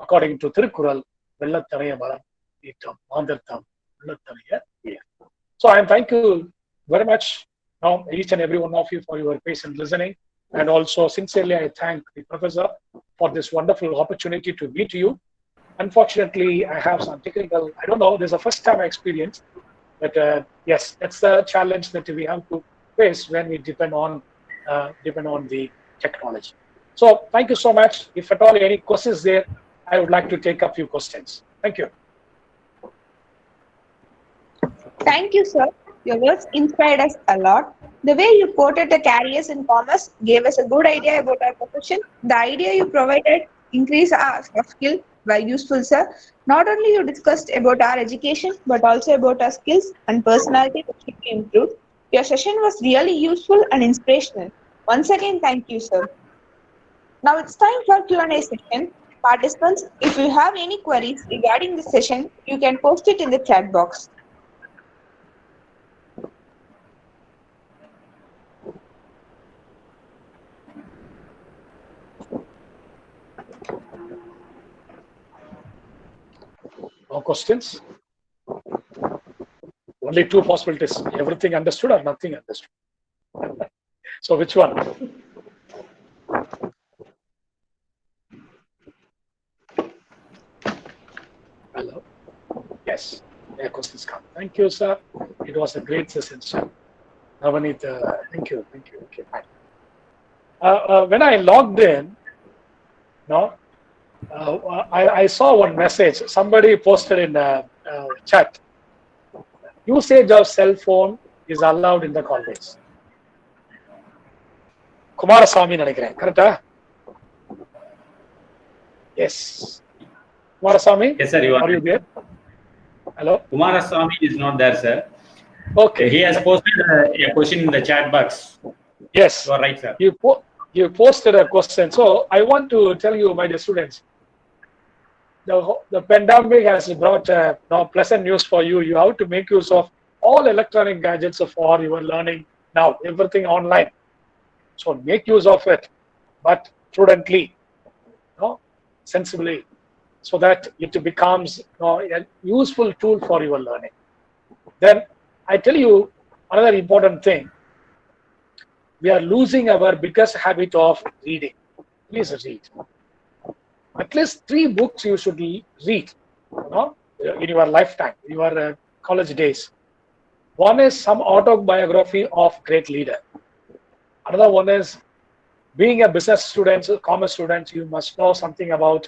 according to Thirukkural, வெள்ளத்தனைய மலர் நீட்டம் மாந்தர்த்தம் உள்ளத்தனைய உயர். So I thank you very much, each and every one of you, for your patient listening, and also sincerely I thank the professor for this wonderful opportunity to meet you. Unfortunately, I have some technical, I don't know, this is the first time I experienced, but yes, that's the challenge that we have to face when we depend on the technology. So thank you so much. If at all any questions there, I would like to take a few questions. Thank you. Thank you, sir. Your words inspired us a lot. The way you quoted the careers in commerce gave us a good idea about our profession. The idea you provided increased our soft skill were useful, sir. Not only you discussed about our education, but also about our skills and personality that should be improved. Your session was really useful and inspirational. Once again, thank you, sir. Now it's time for Q&A session. Participants, if you have any queries regarding the session, you can post it in the chat box. No questions? Only 2 possibilities. Everything understood or nothing understood. So which one? Hello? Yes. Yeah, questions come. Thank you, sir. It was a great session, sir. Navaneet, thank you. Okay, fine. When I logged in, I saw one message. Somebody posted in chat. Usage of cell phone is allowed in the college. Kumaraswamy நினைக்கிறேன், கரெக்டா? Yes. Kumaraswamy? Yes, sir. Are you there? Hello? Kumaraswamy is not there, sir. Okay. He has posted a question in the chat box. Yes. You are right, sir. You posted a question. So I want to tell you, my dear students, the pandemic has brought pleasant news for you. You have to make use of all electronic gadgets for your learning now. Everything online. So make use of it, but prudently, sensibly, so that it becomes a useful tool for your learning. Then I tell you another important thing. We are losing our biggest habit of reading. Please read. At least 3 books you should read, in your lifetime, your college days. One is some autobiography of great leader. Another one is, being a business student, commerce student, you must know something about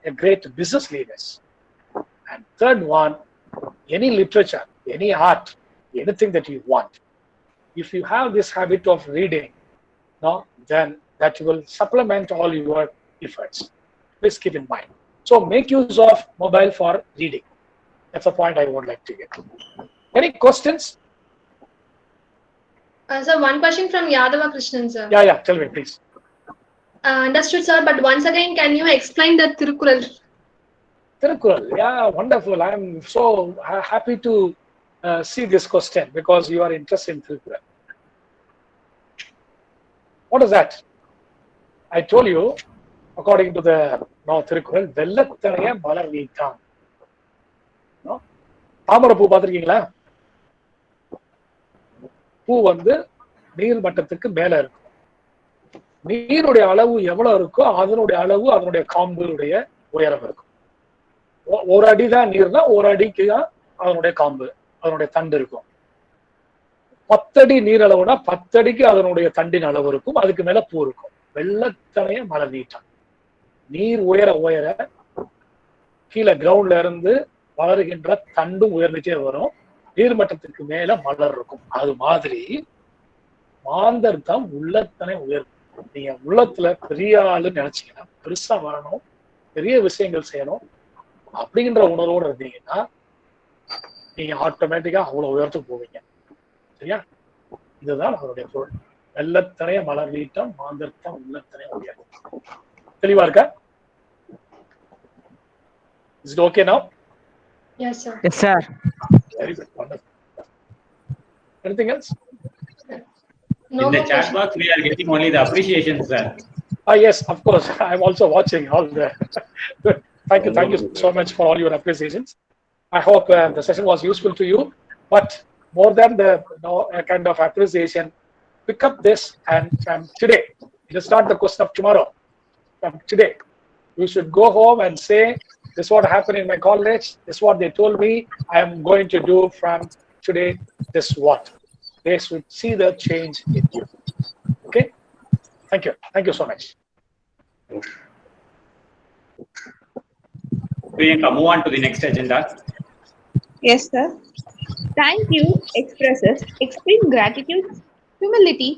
a great business leaders. And third one, any literature, any art, anything that you want. If you have this habit of reading, then that will supplement all your efforts. Please keep in mind. So make use of mobile for reading. That's a point I would like to get. Any questions? Sir, one question from Yadava Krishnan, sir. Yeah, tell me, please. Understood, sir, but once again, can you explain the Tirukkural? Tirukkural, yeah, wonderful. I am so happy to see this question because you are interested in Tirukkural. What is that? I told you, according to the Tirukkural, வெள்ளத்தனைய மலர் நீட்டம். தாமரைப்பூ பார்த்திருக்கீங்களா? பூ வந்து நீர் மட்டத்துக்கு மேல இருக்கும். நீருடைய அளவு எவ்வளவு இருக்கோ அதனுடைய அளவு அதனுடைய காம்புடைய உயரம் இருக்கும். ஒரு அடி தான் நீர்னா ஒரு அடிக்கு தான் அதனுடைய காம்பு அதனுடைய தண்டு இருக்கும். 10 அடி நீர் அளவுனா 10 அடிக்கு அதனுடைய தண்டின் அளவு இருக்கும். அதுக்கு மேல பூ இருக்கும். வெள்ளத்தனைய மலர் நீட்டம். நீர் உயர உயர கீழே கிரவுண்ட்ல இருந்து வளருகின்ற தண்டும் உயர்ந்துட்டே வரும். நீர்மட்டத்துக்கு மேல மலர் இருக்கும். அது மாதிரி மாந்தர் தான் உள்ளத்தனை உயர்வு. நீங்க உள்ளத்துல பெரிய ஆளுன்னு நினைச்சீங்கன்னா, பெருசா வரணும், பெரிய விஷயங்கள் செய்யணும் அப்படிங்கிற உணர்வோடு இருந்தீங்கன்னா நீங்க ஆட்டோமேட்டிக்கா அவ்வளவு உயரத்துக்கு போவீங்க. சரியா? இதுதான் அவருடைய பொருள். வெள்ளத்தனைய மலர் நீட்டம், மாந்தர்த்தம் உள்ளத்தனை உயர்வு. தெளிவா இருக்கா? Is it okay now? Yes, sir. Yes, sir. Very good. Wonderful. Anything else? No In the more chat questions. box, we are getting only the appreciation, sir. Yes, of course. I'm also watching all the. Good. Thank you so much for all your appreciations. I hope the session was useful to you. But more than the kind of appreciation, pick up this and from today. It is not the question of tomorrow. From today, you should go home and say, "This is what happened in my college. This is what they told me. I am going to do from today. This what." They should see the change in you. Okay? Thank you. Thank you so much. Priyanka, move on to the next agenda. Yes, sir. Thank you expresses extreme gratitude, humility,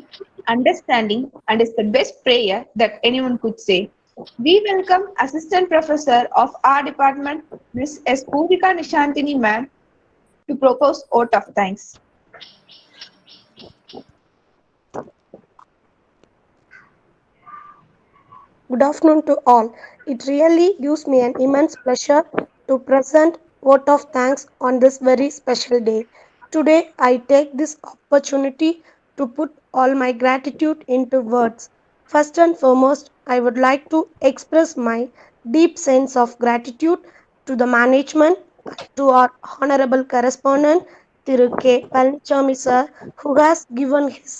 understanding, and is the best prayer that anyone could say. We welcome Assistant Professor of our department, Ms. S. Purika Nishantini ma'am, to propose vote of thanks. Good afternoon to all. It really gives me an immense pleasure to present vote of thanks on this very special day. Today, I take this opportunity to put all my gratitude into words. First and foremost, I would like to express my deep sense of gratitude to the management, to our honorable correspondent, Thiru K. Palnichami sir, who has given his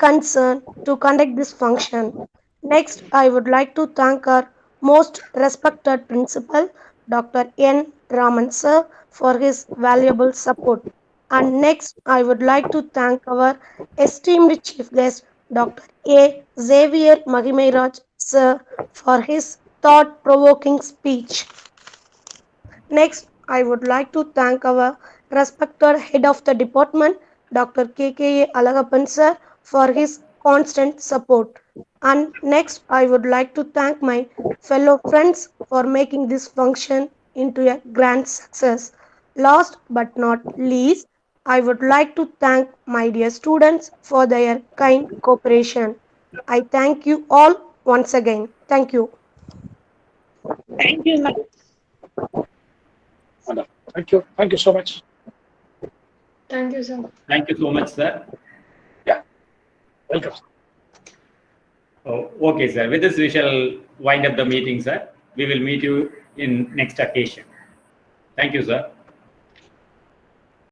concern to conduct this function. Next, I would like to thank our most respected principal, Dr. N. Raman sir, for his valuable support. And next, I would like to thank our esteemed chief guest, Dr. A. Xavier Mahimeraj sir, for his thought-provoking speech. Next, I would like to thank our respected head of the department, Dr. K.K.A. Alagappan sir, for his constant support. And next, I would like to thank my fellow friends for making this function into a grand success. Last but not least, I would like to thank my dear students for their kind cooperation. I thank you all once again. Thank you. Thank you, ma'am. Thank you. Thank you so much. Thank you, sir. Thank you so much, sir. Welcome. Oh, okay, sir. With this, we shall wind up the meeting, sir. We will meet you in next occasion. Thank you, sir.